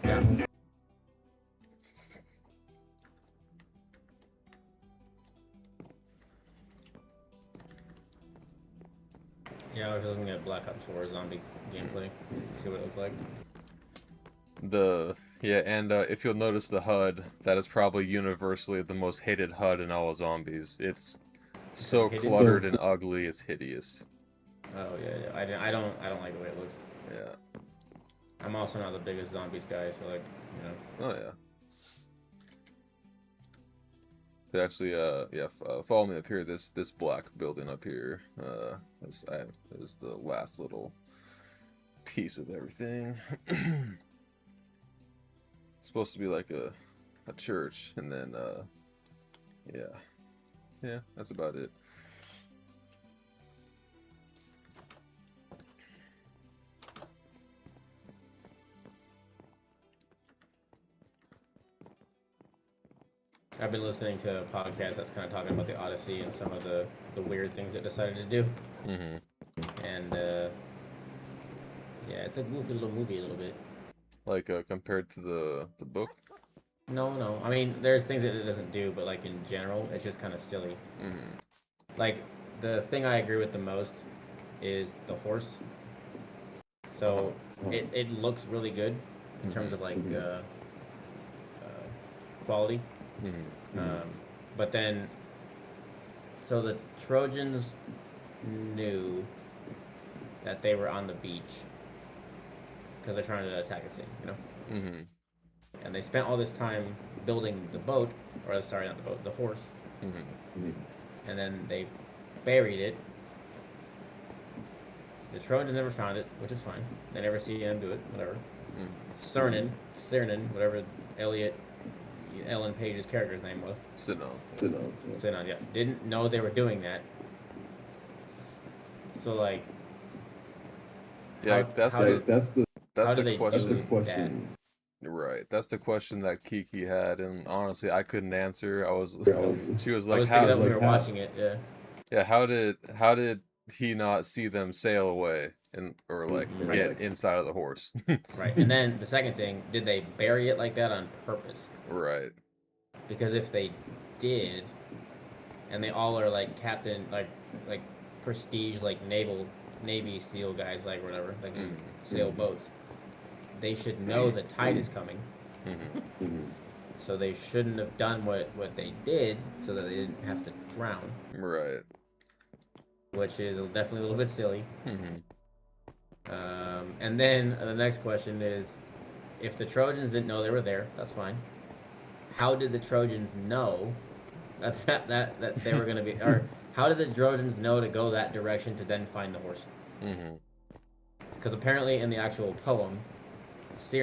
Yeah. Yeah, I was looking at Black Ops 4 zombie gameplay. See what it looks like. And if you'll notice the HUD, that is probably universally the most hated HUD in all of zombies. It's so cluttered and ugly, it's hideous. Oh yeah. I don't like the way it looks. Yeah. I'm also not the biggest zombies guy, so like, you know. Oh yeah. They actually, follow me up here. This black building up here, is the last little piece of everything. It's supposed to be like a church, and then, yeah, that's about it. I've been listening to a podcast that's kind of talking about the Odyssey and some of the weird things it decided to do. Mm-hmm. And yeah, it's a goofy little movie a little bit. Like compared to the book. No. I mean, there's things that it doesn't do, but like in general, it's just kind of silly. Mm-hmm. Like the thing I agree with the most is the horse. So it looks really good in terms of like quality. Mm-hmm. But then, so the Trojans knew that they were on the beach because they're trying to attack a city, you know? Mm-hmm. And they spent all this time building the boat, or sorry, not the boat, the horse. Mm-hmm. And then they buried it. The Trojans never found it, which is fine. They never see him do it, whatever. Mm-hmm. Cernan, whatever Ellen Page's character's name was. Sinon, yeah. Didn't know they were doing that. So like, yeah, that's the question. That? Right, that's the question that Kiki had, and honestly, I couldn't answer. She was I like, was "How?" thinking that when we were watching it, yeah. Yeah, how did he not see them sail away or like get inside of the horse? Right, and then the second thing, did they bury it like that on purpose? Right. Because if they did, and they all are like captain, like prestige, like Navy SEAL guys, like whatever, like sail boats, they should know the tide is coming. So they shouldn't have done what they did, so that they didn't have to drown. Right. Which is definitely a little bit silly. And then the next question is, if the Trojans didn't know they were there, that's fine. How did the Trojans know that they were going to be, or how did the Trojans know to go that direction to then find the horse? Because apparently in the actual poem,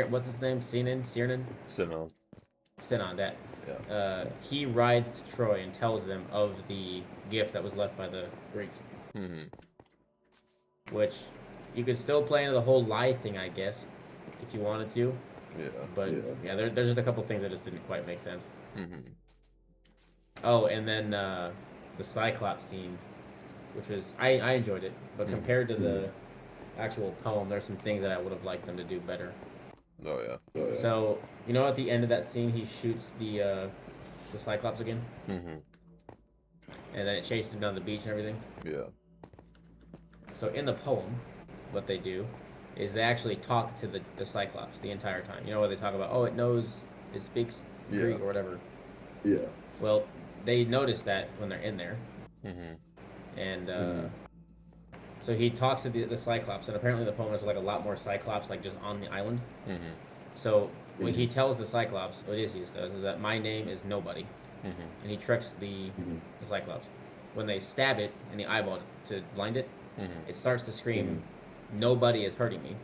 what's his name? Sinon, that. Yeah. He rides to Troy and tells them of the gift that was left by the Greeks. Which you could still play into the whole lie thing, I guess, if you wanted to. Yeah. But yeah, there's just a couple things that just didn't quite make sense. Oh, and then the Cyclops scene, which was I enjoyed it, but compared to the actual poem, there's some things that I would have liked them to do better. Oh yeah. So you know, at the end of that scene, he shoots the Cyclops again, and then it chases him down the beach and everything. Yeah. So in the poem, what they do is they actually talk to the Cyclops the entire time. You know what they talk about? Oh, it speaks Greek or whatever. Yeah. Well, they notice that when they're in there, and so he talks to the Cyclops, and apparently the poem is like a lot more Cyclops, like just on the island. So what he tells the Cyclops, Odysseus does, is that my name is nobody, and he tricks the Cyclops. When they stab it in the eyeball to blind it, it starts to scream, "Nobody is hurting me,"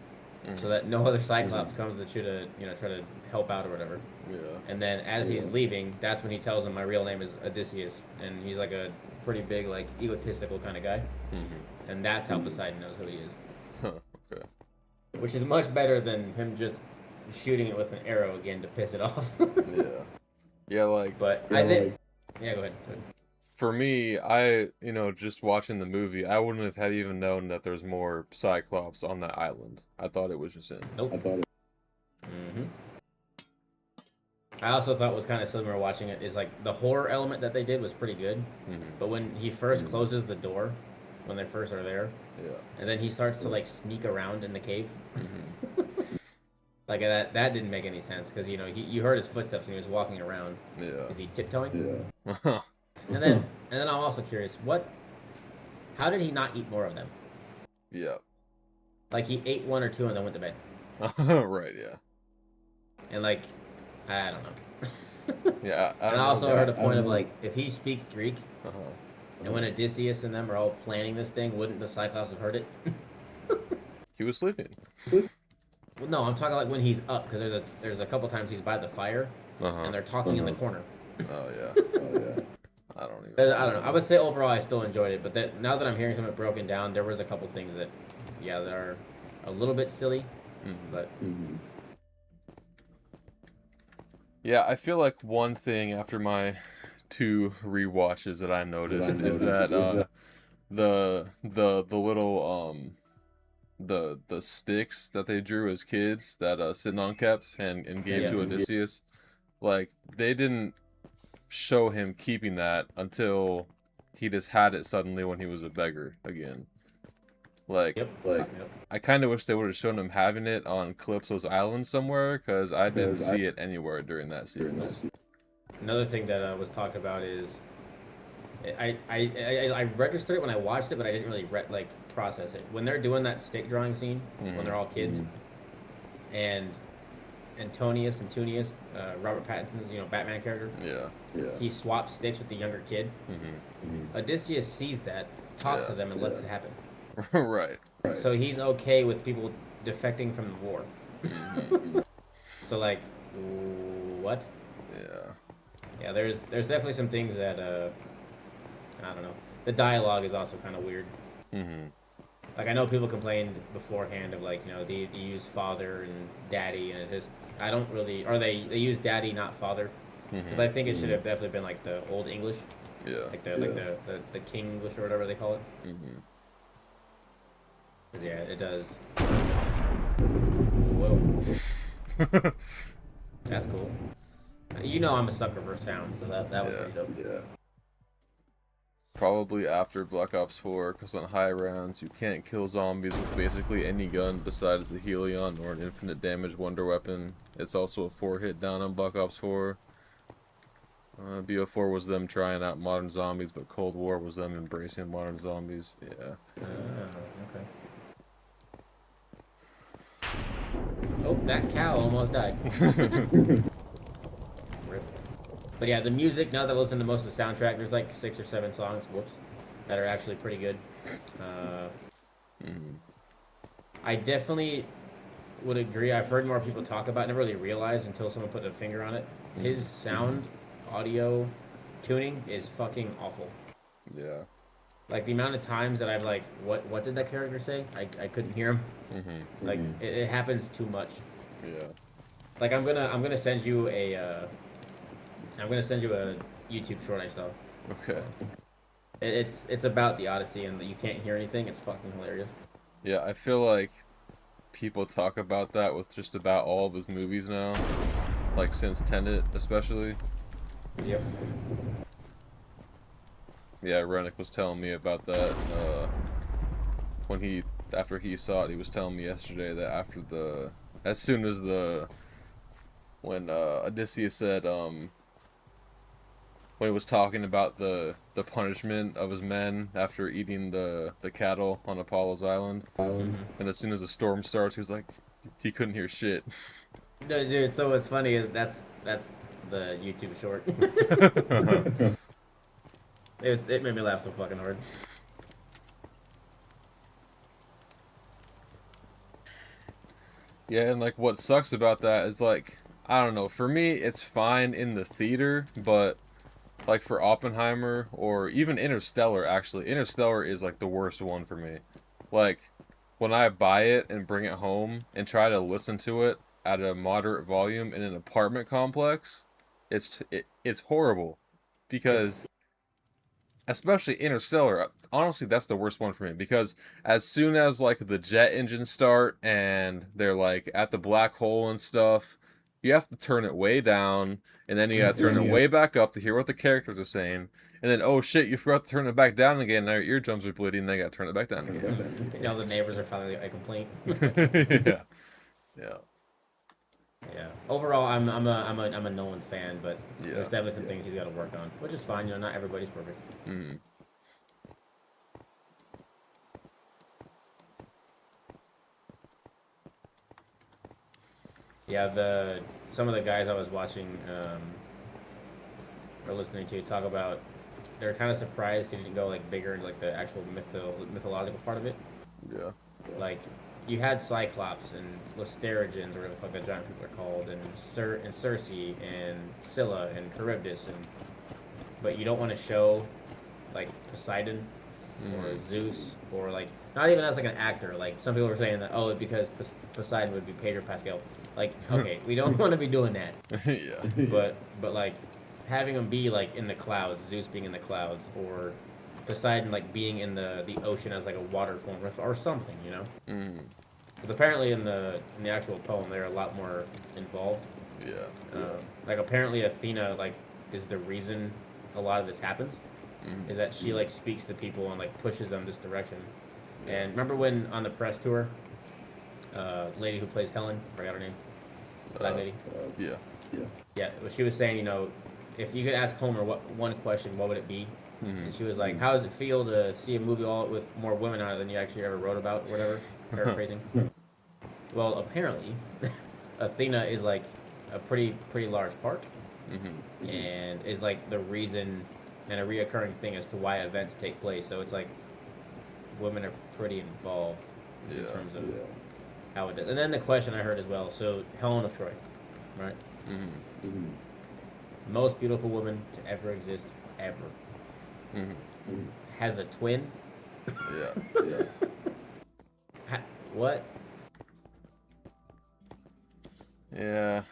so that no other Cyclops comes to try to help out or whatever. Yeah. And then as he's leaving, that's when he tells him my real name is Odysseus, and he's like a pretty big, like egotistical kind of guy, and that's how Poseidon knows who he is. Okay. Which is much better than him just shooting it with an arrow again to piss it off. Yeah, like. But I think. Yeah, go ahead. For me, just watching the movie, I wouldn't have had even known that there's more Cyclops on that island. I thought it was just him. Nope. I also thought was kind of similar watching it is like the horror element that they did was pretty good, but when he first closes the door, when they first are there, and then he starts to like sneak around in the cave, like that didn't make any sense because you heard his footsteps when he was walking around. Yeah. Is he tiptoeing? Yeah. And then I'm also curious, how did he not eat more of them? Yeah. Like he ate one or two and then went to bed. Right, yeah. And like, I don't know. Yeah, I And don't I know. also heard a point of like, if he speaks Greek, Uh-huh. and when Odysseus and them are all planning this thing, wouldn't the Cyclops have heard it? He was sleeping. Well, no, I'm talking like when he's up, because there's a couple times he's by the fire, Uh-huh. and they're talking in the corner. Oh yeah. I don't even I don't know. I would say overall I still enjoyed it, but now that I'm hearing some of it broken down, there was a couple things that, yeah, that are a little bit silly, but Yeah, I feel like one thing after my 2 rewatches that I noticed is that the little the sticks that they drew as kids that Sidon kept and gave to Yeah. Odysseus, like they didn't show him keeping that until he just had it suddenly when he was a beggar again. Like, Yep. I kind of wish they would have shown him having it on Calypso's island somewhere, because I didn't see it anywhere during that sequence. Another thing that was talked about is I registered it when I watched it, but I didn't really process it. When they're doing that stick drawing scene, when they're all kids, and Antonius and Tunius, Robert Pattinson's Batman character, he swaps sticks with the younger kid. Odysseus sees that, talks to them, and lets it happen. Right. So he's okay with people defecting from the war. So like, what? Yeah, there's definitely some things that I don't know. The dialogue is also kind of weird. Like, I know people complained beforehand of like, they use father and daddy, and it just, I don't really, or they use daddy not father, because I think it should have definitely been like the old English, like the King English or whatever they call it. 'Cause, yeah, it does. Whoa. That's cool. I'm a sucker for sound, so that was pretty dope. Yeah. Probably after Black Ops 4, because on high rounds you can't kill zombies with basically any gun besides the Helion or an infinite damage wonder weapon. It's also a 4-hit down on Black Ops 4. BO4 was them trying out modern zombies, but Cold War was them embracing modern zombies. Yeah. Okay. Oh, that cow almost died. Rip. But yeah, the music, now that I listen to most of the soundtrack, there's like 6 or 7 songs, that are actually pretty good. I definitely would agree. I've heard more people talk about it, never really realized until someone put a finger on it. His sound, audio, tuning is fucking awful. Yeah. Like, the amount of times that I've like, what did that character say? I couldn't hear him. Like, it happens too much. Yeah. Like, I'm gonna send you a YouTube short I saw. Okay. It's about the Odyssey, and you can't hear anything. It's fucking hilarious. Yeah, I feel like people talk about that with just about all of his movies now. Like, since Tenet, especially. Yep. Yeah, Rennick was telling me about that, after he saw it, he was telling me yesterday that as soon as when Odysseus said, when he was talking about the punishment of his men after eating the cattle on Apollo's island, and as soon as the storm starts, he was like, he couldn't hear shit. Dude, so what's funny is that's the YouTube short. It made me laugh so fucking hard. Yeah, and like what sucks about that is like, I don't know, for me it's fine in the theater, but like for Oppenheimer or even Interstellar, actually, Interstellar is like the worst one for me. Like, when I buy it and bring it home and try to listen to it at a moderate volume in an apartment complex, it's horrible, because especially Interstellar, honestly, that's the worst one for me, because as soon as like the jet engines start and they're like at the black hole and stuff, you have to turn it way down, and then you gotta turn it way back up to hear what the characters are saying, and then, oh shit, you forgot to turn it back down again, now your eardrums are bleeding, and then you gotta turn it back down again. The neighbors are finally a complaint. Yeah. Yeah. Overall, I'm a Nolan fan, but there's definitely some things he's got to work on, which is fine. Not everybody's perfect. Yeah, some of the guys I was watching or listening to talk about they're kind of surprised he didn't go like bigger into like the actual mythological part of it. Yeah. Like you had Cyclops and Listerigens, or whatever the fuck the giant people are called, and Circe and Scylla and Charybdis, and but you don't want to show like Poseidon or Zeus, or like not even as like an actor. Like some people were saying that, oh, because Poseidon would be Pedro Pascal. Like, okay, we don't want to be doing that. Yeah. But like having him be like in the clouds, Zeus being in the clouds, or Poseidon like being in the ocean as like a water form, or something, you know. Because apparently in the actual poem they're a lot more involved. Yeah. Like apparently Athena like is the reason a lot of this happens. Is that she like speaks to people and like pushes them this direction. Yeah. And remember when on the press tour, lady who plays Helen, forgot her name, black lady. Yeah. Yeah, well, she was saying, you know, if you could ask Homer one question, what would it be? And she was like, how does it feel to see a movie all with more women on it than you actually ever wrote about, or whatever, paraphrasing. Well, apparently, Athena is like a pretty large part, and is like the reason and a reoccurring thing as to why events take place. So it's like women are pretty involved in terms of how it does. And then the question I heard as well. So Helen of Troy, right? Most beautiful woman to ever exist, ever. Has a twin. Yeah. What? Yeah.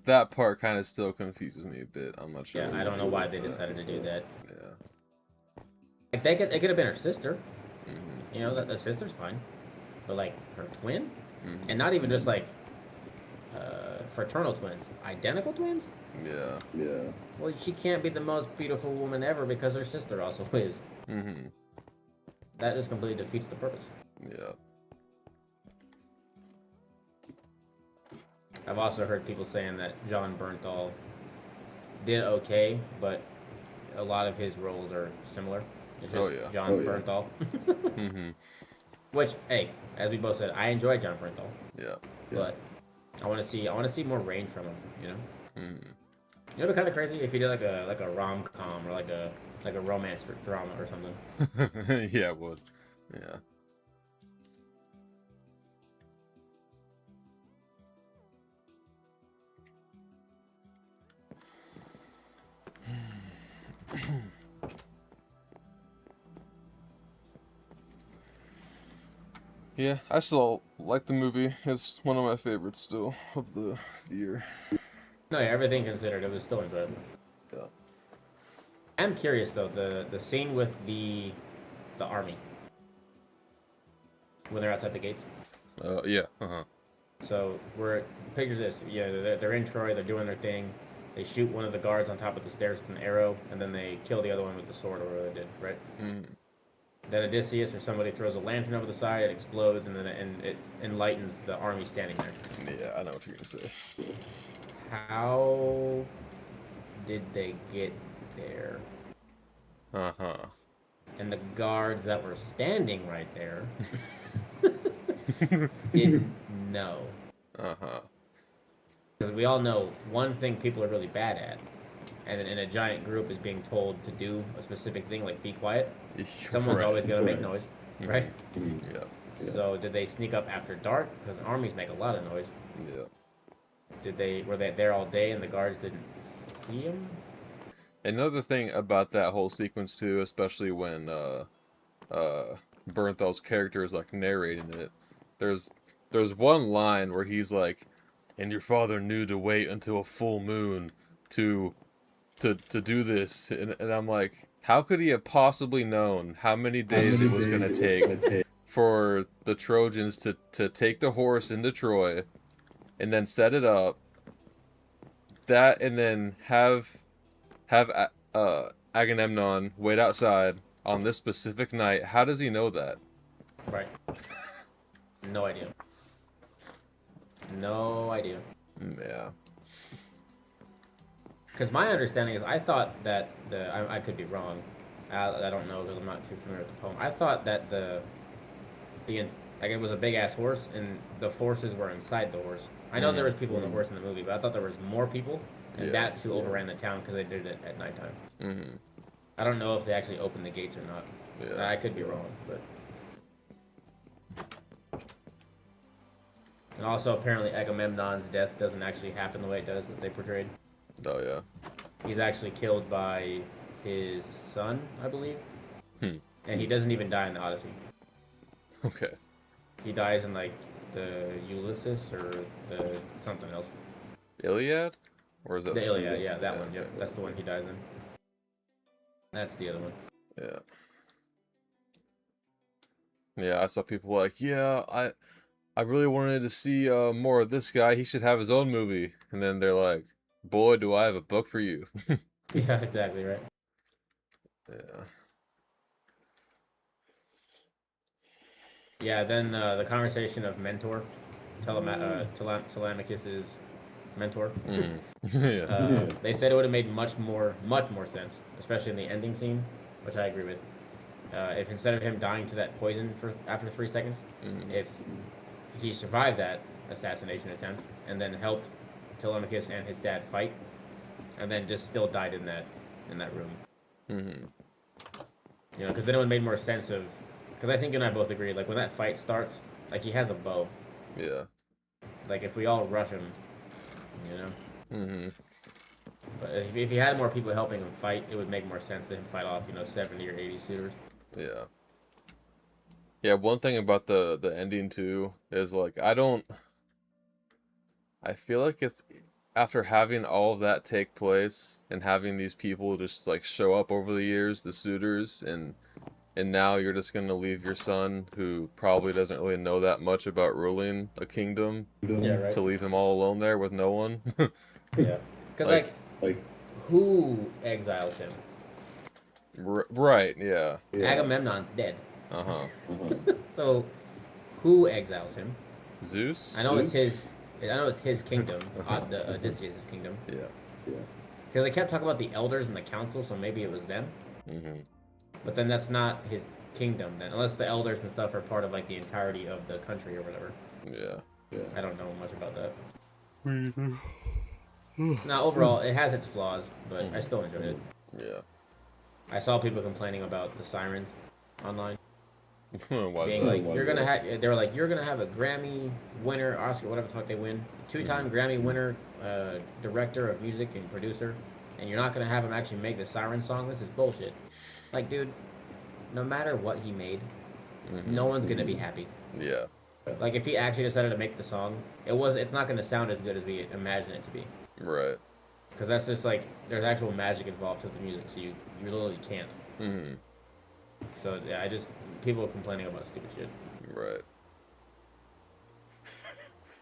That part kind of still confuses me a bit. I'm not sure. Yeah, I don't know why they decided to do that. Yeah. Like it could have been her sister. You know, that the sister's fine, but like her twin, and not even just like fraternal twins, identical twins. Yeah. Well, she can't be the most beautiful woman ever because her sister also is. That just completely defeats the purpose. Yeah. I've also heard people saying that John Bernthal did okay, but a lot of his roles are similar. It's just John Bernthal. Which, hey, as we both said, I enjoy John Bernthal. Yeah. But I want to see more range from him. You know. You know, it'd be kind of crazy if he did like a rom-com or like a romance drama or something. Yeah, it would. Yeah. Yeah, I still like the movie. It's one of my favorites still of the year. No, yeah, everything considered, it was still enjoyable. Yeah. I'm curious though, the scene with the army when they're outside the gates. Yeah. So picture this. Yeah, they're in Troy. They're doing their thing. They shoot one of the guards on top of the stairs with an arrow, and then they kill the other one with the sword, or whatever they did, right? Then Odysseus or somebody throws a lantern over the side, it explodes, and then it enlightens the army standing there. Yeah, I know what you're gonna say. How did they get there? And the guards that were standing right there didn't know. Because we all know one thing people are really bad at, and in a giant group is being told to do a specific thing, like be quiet. Someone's always going to make noise, right? Yeah. So did they sneak up after dark? Because armies make a lot of noise. Yeah. Were they there all day and the guards didn't see them? Another thing about that whole sequence too, especially when Bernthal's character is like narrating it, there's one line where he's like, "And your father knew to wait until a full moon to do this," and I'm like, how could he have possibly known how many days it was gonna take for the Trojans to take the horse into Troy, and then set it up, and then have Agamemnon wait outside on this specific night? How does he know that? Right. No idea. No idea. Yeah. Because my understanding is, I thought that I could be wrong. I don't know because I'm not too familiar with the poem. I thought that like it was a big ass horse and the forces were inside the horse. I know there was people in the horse in the movie, but I thought there was more people and Yeah. that's who overran the town because they did it at nighttime. Mm-hmm. I don't know if they actually opened the gates or not. Yeah. I could be wrong, but. And also, apparently, Agamemnon's death doesn't actually happen the way it does that they portrayed. Oh yeah. He's actually killed by his son, I believe. And he doesn't even die in the Odyssey. Okay. He dies in like the Ulysses or the something else. Iliad? Or is that The Iliad, yeah, that one. okay. Yep, that's the one he dies in. That's the other one. Yeah. Yeah, I saw people like, yeah, I really wanted to see more of this guy. He should have his own movie. And then they're like, boy, do I have a book for you. Yeah, exactly right. Yeah. Yeah, then the conversation of mentor, Telemachus's mentor. Yeah. They said it would have made much more sense, especially in the ending scene, which I agree with. If instead of him dying to that poison after 3 seconds, if he survived that assassination attempt and then helped Telemachus and his dad fight, and then just still died in that room. You know, because then it would have made more sense of. Because I think you and I both agree, like when that fight starts, like he has a bow. Yeah. Like if we all rush him, you know. But if he had more people helping him fight, it would make more sense to him fight off, 70 or 80 suitors. Yeah. Yeah, one thing about the ending too is like I feel like it's after having all of that take place and having these people just like show up over the years, the suitors, and now you're just gonna leave your son, who probably doesn't really know that much about ruling a kingdom, Yeah, right. to leave him all alone there with no one. Yeah. Because like, who exiles him? Right, yeah. Agamemnon's dead. Uh-huh. So, who exiles him? Zeus? I know it's his kingdom. Odysseus' kingdom. Yeah. Because they kept talking about the elders and the council, so maybe it was them. But then that's not his kingdom then, unless the elders and stuff are part of like the entirety of the country or whatever. Yeah. I don't know much about that. Now, overall, it has its flaws, but I still enjoyed it. Yeah. I saw people complaining about the sirens online. Why Being is like, that? they were like, you're gonna have a Grammy winner, Oscar, whatever the fuck they win, 2-time Grammy winner, director of music and producer, and you're not gonna have him actually make the siren song. This is bullshit. Like, dude, no matter what he made, no one's gonna be happy. Yeah. Like, if he actually decided to make the song, it's not gonna sound as good as we imagine it to be. Right. Because that's just like, there's actual magic involved with the music, so you literally can't. So yeah, people are complaining about stupid shit. Right.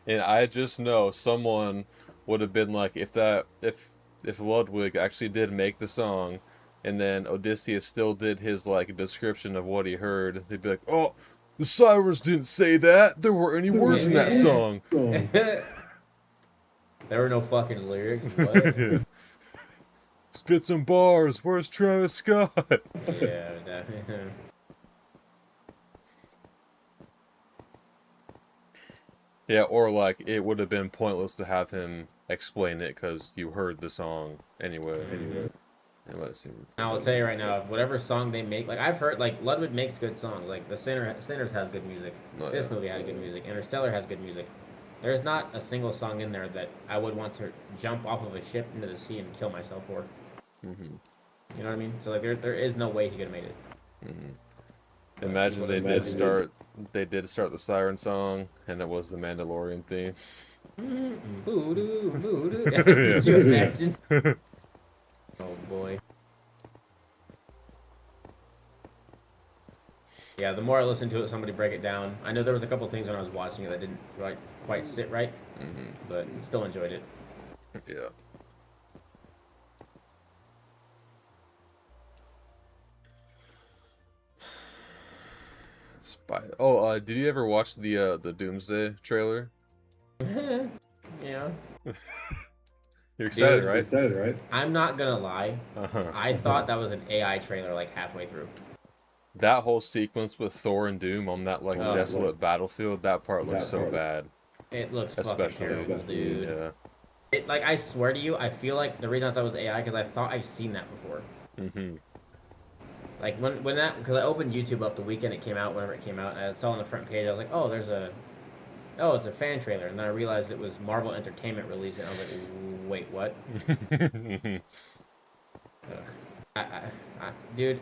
And I just know someone would have been like, if Ludwig actually did make the song, and then Odysseus still did his like description of what he heard, they'd be like, oh, the sirens didn't say that. There weren't any words in that song. There were no fucking lyrics. What? Spit some bars. Where's Travis Scott? Yeah, definitely. Yeah, or like it would have been pointless to have him explain it because you heard the song anyway. It might have seemed. Now I'll tell you right now, whatever song they make, like I've heard, like Ludwig makes good songs. Like Sinners has good music. Oh, This yeah. movie had good music. Interstellar has good music. There's not a single song in there that I would want to jump off of a ship into the sea and kill myself for. You know what I mean? So like there is no way he could have made it. Imagine they did start the siren song, and it was the Mandalorian theme. Voodoo, voodoo. Could you imagine? Oh boy. Yeah, the more I listened to it, somebody break it down. I know there was a couple things when I was watching it that didn't quite sit right, but still enjoyed it. Yeah. Oh, did you ever watch the Doomsday trailer? Yeah. You're excited, Dude, right? I'm not gonna lie. Uh-huh. I thought that was an AI trailer like halfway through. That whole sequence with Thor and Doom on that like desolate battlefield, that part looks so bad. It looks Especially, fucking terrible, dude. Yeah. Like I swear to you, I feel like the reason I thought it was AI because I thought I've seen that before. Mm-hmm. Like when that because I opened YouTube up the weekend it came out, whenever it came out, and I saw on the front page I was like, oh, it's a fan trailer, and then I realized it was Marvel Entertainment releasing. I was like, wait, what? Ugh. Dude,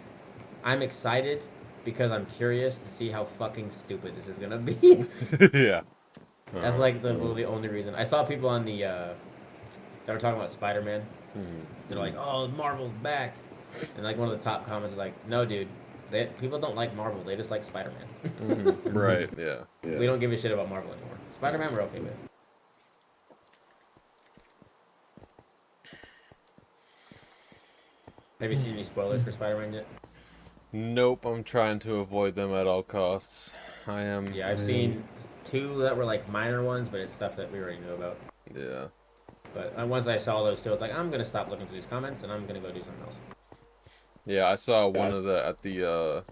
I'm excited because I'm curious to see how fucking stupid this is gonna be. Yeah. That's like the only reason. I saw people on the that were talking about Spider-Man. They're like, "Oh, Marvel's back," and like one of the top comments is like, "No, dude, people don't like Marvel. They just like Spider-Man. Right. Yeah. We don't give a shit about Marvel anymore. Spider-Man, we're okay with." Have you seen any spoilers for Spider-Man yet? Nope. I'm trying to avoid them at all costs. I am. Yeah, I've seen two that were like minor ones, but it's stuff that we already knew about. Yeah. But once I saw those two, I was like, I'm gonna stop looking for these comments and I'm gonna go do something else. Yeah. I saw one of the at the.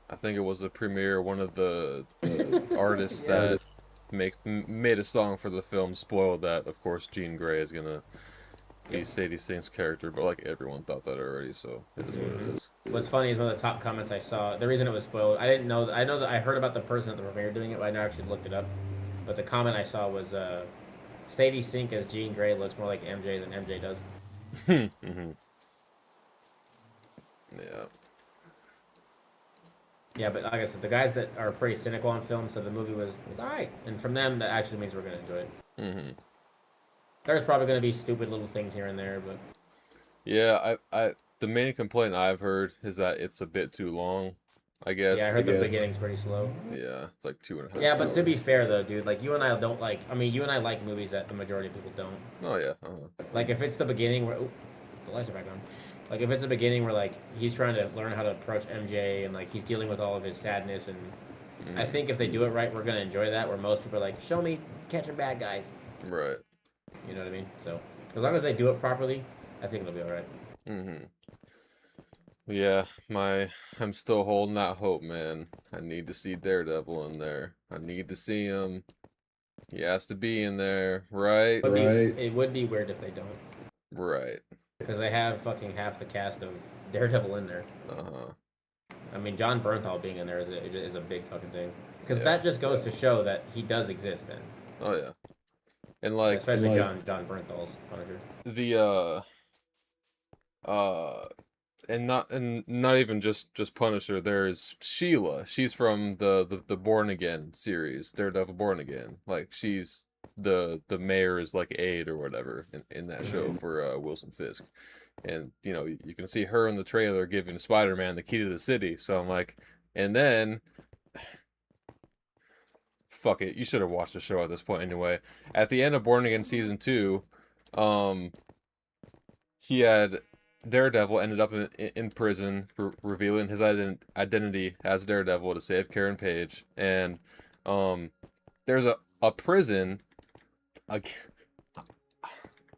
I think it was the premiere. One of the artists that made a song for the film spoiled that. Of course, Jean Grey is gonna be Sadie Sink's character, but like everyone thought that already, so it is what it is. What's funny is one of the top comments I saw. The reason it was spoiled, I didn't know. I know that I heard about the person at the premiere doing it, but I never actually looked it up. But the comment I saw was Sadie Sink as Jean Grey looks more like MJ than MJ does. Yeah. Yeah, but like I said, the guys that are pretty cynical on film said the movie was alright, and from them that actually means we're gonna enjoy it. There's probably gonna be stupid little things here and there, but yeah, the main complaint I've heard is that it's a bit too long. I guess. yeah, I heard the beginning's pretty slow. Yeah, it's like 2.5 Yeah, but hours. to be fair though, dude, like you and I don't like. I mean, you and I like movies that the majority of people don't. Oh yeah. Like if it's the beginning where the lights are back on. Like if it's the beginning where like he's trying to learn how to approach MJ and like he's dealing with all of his sadness and I think if they do it right, we're gonna enjoy that. Where most people are like, show me catching bad guys. Right. You know what I mean? So as long as they do it properly, I think it'll be all right. Yeah, I'm still holding out hope, man. I need to see Daredevil in there. I need to see him. He has to be in there, right? It would be weird if they don't. Right. Because they have fucking half the cast of Daredevil in there. I mean, John Bernthal being in there is a big fucking thing. Because that just goes to show that he does exist then. Oh yeah. And like especially John Bernthal's Punisher. The and not even just Punisher. There's Sheila. She's from the Born Again series, Daredevil Born Again. Like she's the mayor's like aide or whatever in that show for Wilson Fisk. And you know, you can see her in the trailer giving Spider-Man the key to the city. So I'm like, and then fuck it, you should have watched the show at this point anyway. At the end of Born Again season 2, he had Daredevil ended up in prison, revealing his identity as Daredevil to save Karen Page, and there's a prison.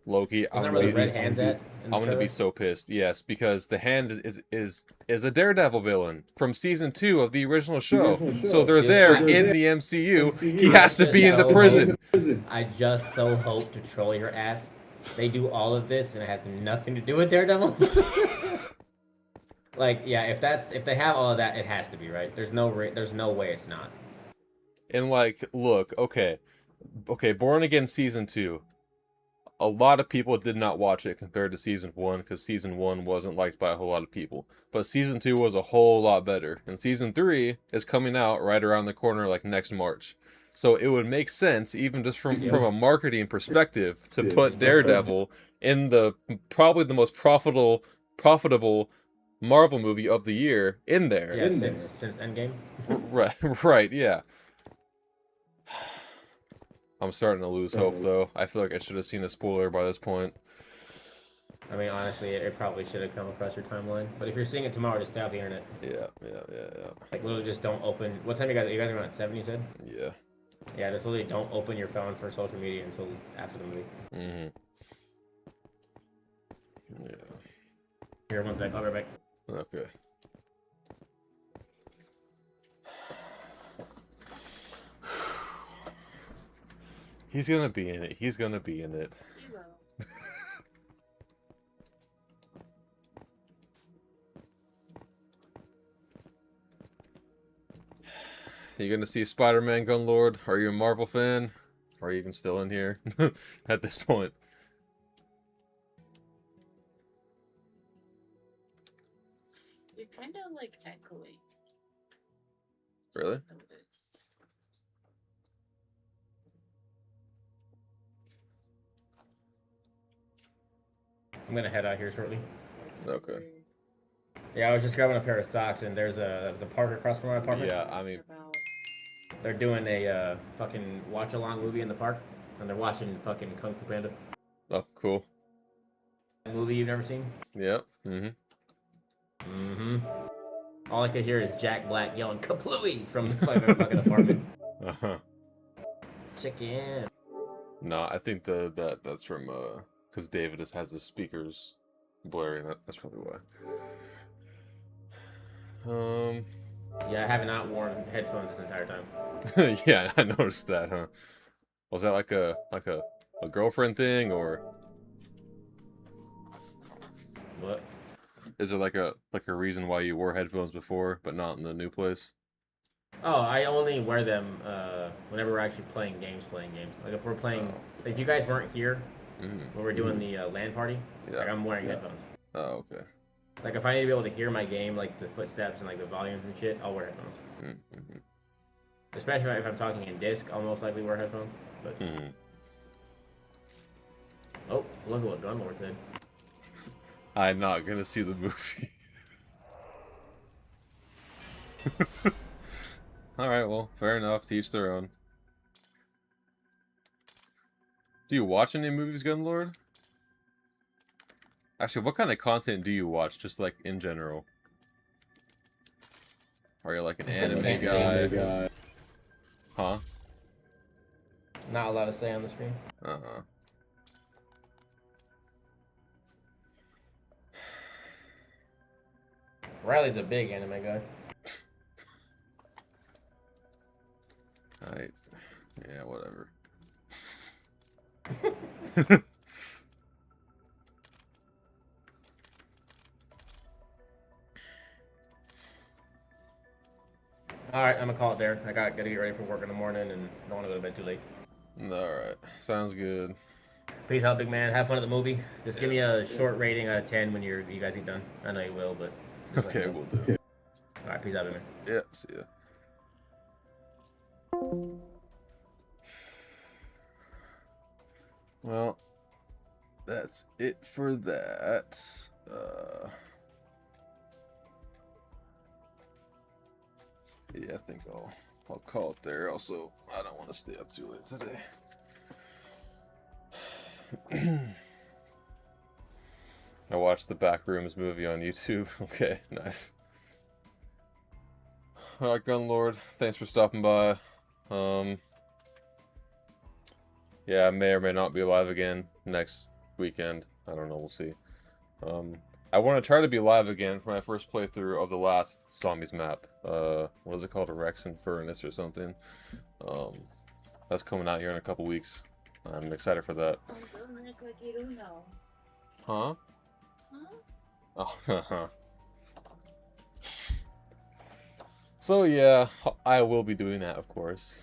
Loki, I'm where the red hand's at? I'm gonna be so pissed. Yes, because the hand is a Daredevil villain from season 2 of the original show. So they're there in the MCU. He has to be in the prison. I just so hope to troll your ass. They do all of this and it has nothing to do with Daredevil. Like, yeah, if they have all of that, it has to be right. There's no way it's not. And like, look, okay, Born Again season 2. A lot of people did not watch it compared to season 1 because season 1 wasn't liked by a whole lot of people. But season 2 was a whole lot better. And season 3 is coming out right around the corner like next March. So it would make sense, even just from a marketing perspective, to put Daredevil in probably the most profitable Marvel movie of the year in there. Yeah, since Endgame. Right, yeah. I'm starting to lose hope, though. I feel like I should have seen a spoiler by this point. I mean, honestly, it probably should have come across your timeline. But if you're seeing it tomorrow, just stay off the internet. Yeah. Like, literally just don't open... What time you guys are going at 7, you said? Yeah. Yeah, just literally don't open your phone for social media until after the movie. Yeah. Here, one sec. I'll be right back. Okay. He's gonna be in it. He's gonna be in it. You gonna see Spider-Man Gunlord? Are you a Marvel fan? Are you even still in here at this point? You're kind of like echoing. Really? I'm gonna head out here shortly. Okay. Yeah, I was just grabbing a pair of socks, and there's the park across from my apartment. Yeah, I mean, They're doing a fucking watch-along movie in the park, and they're watching fucking Kung Fu Panda. oh, cool. A movie you've never seen? Yep. Mm-hmm. Mm-hmm. All I could hear is Jack Black yelling "Kaplooey" from the fucking apartment. Uh-huh. Chicken. No, I think that's from because David just has his speakers blaring. That's probably why. Yeah, I have not worn headphones this entire time. Yeah, I noticed that, huh? Was that like a girlfriend thing, or What? is there like a reason why you wore headphones before but not in the new place? Oh, I only wear them whenever we're actually playing games. Like if we're playing, Oh. if you guys weren't here Mm-hmm. when we're doing the LAN party, Yeah. like I'm wearing headphones. Oh, okay. Like if I need to be able to hear my game, like the footsteps and like the volumes and shit, I'll wear headphones. Mm-hmm. Especially if I'm talking in disc, I'll most likely wear headphones. But Mm-hmm. oh, look at what Gunmore said. I'm not gonna see the movie. Alright, well, fair enough. To each their own. Do you watch any movies, Gunlord? Actually, what kind of content do you watch, just like in general? Are you like an anime guy? Huh? Not allowed to say on the screen. Uh-huh. Riley's a big anime guy. Yeah, whatever. Alright, I'm gonna call it there. I gotta get ready for work in the morning and don't want to go to bed too late. Alright, sounds good. Peace out, big man. Have fun at the movie. Just give me a short rating out of 10 when you guys get done. I know you will, but... Okay, we'll do. Alright, peace out, big man. Yeah, see ya. Well, that's it for that. Yeah, I think I'll call it there. Also, I don't want to stay up too late today. I watched the Backrooms movie on YouTube. Okay, nice. Alright, Gunlord, thanks for stopping by. Yeah, I may or may not be live again next weekend. I don't know, we'll see. I want to try to be live again for my first playthrough of the last Zombies map. What is it called? A Rex and Furnace or something. That's coming out here in a couple weeks. I'm excited for that. Oh, don't look like you don't know. Huh? Huh? Oh, so yeah, I will be doing that, of course.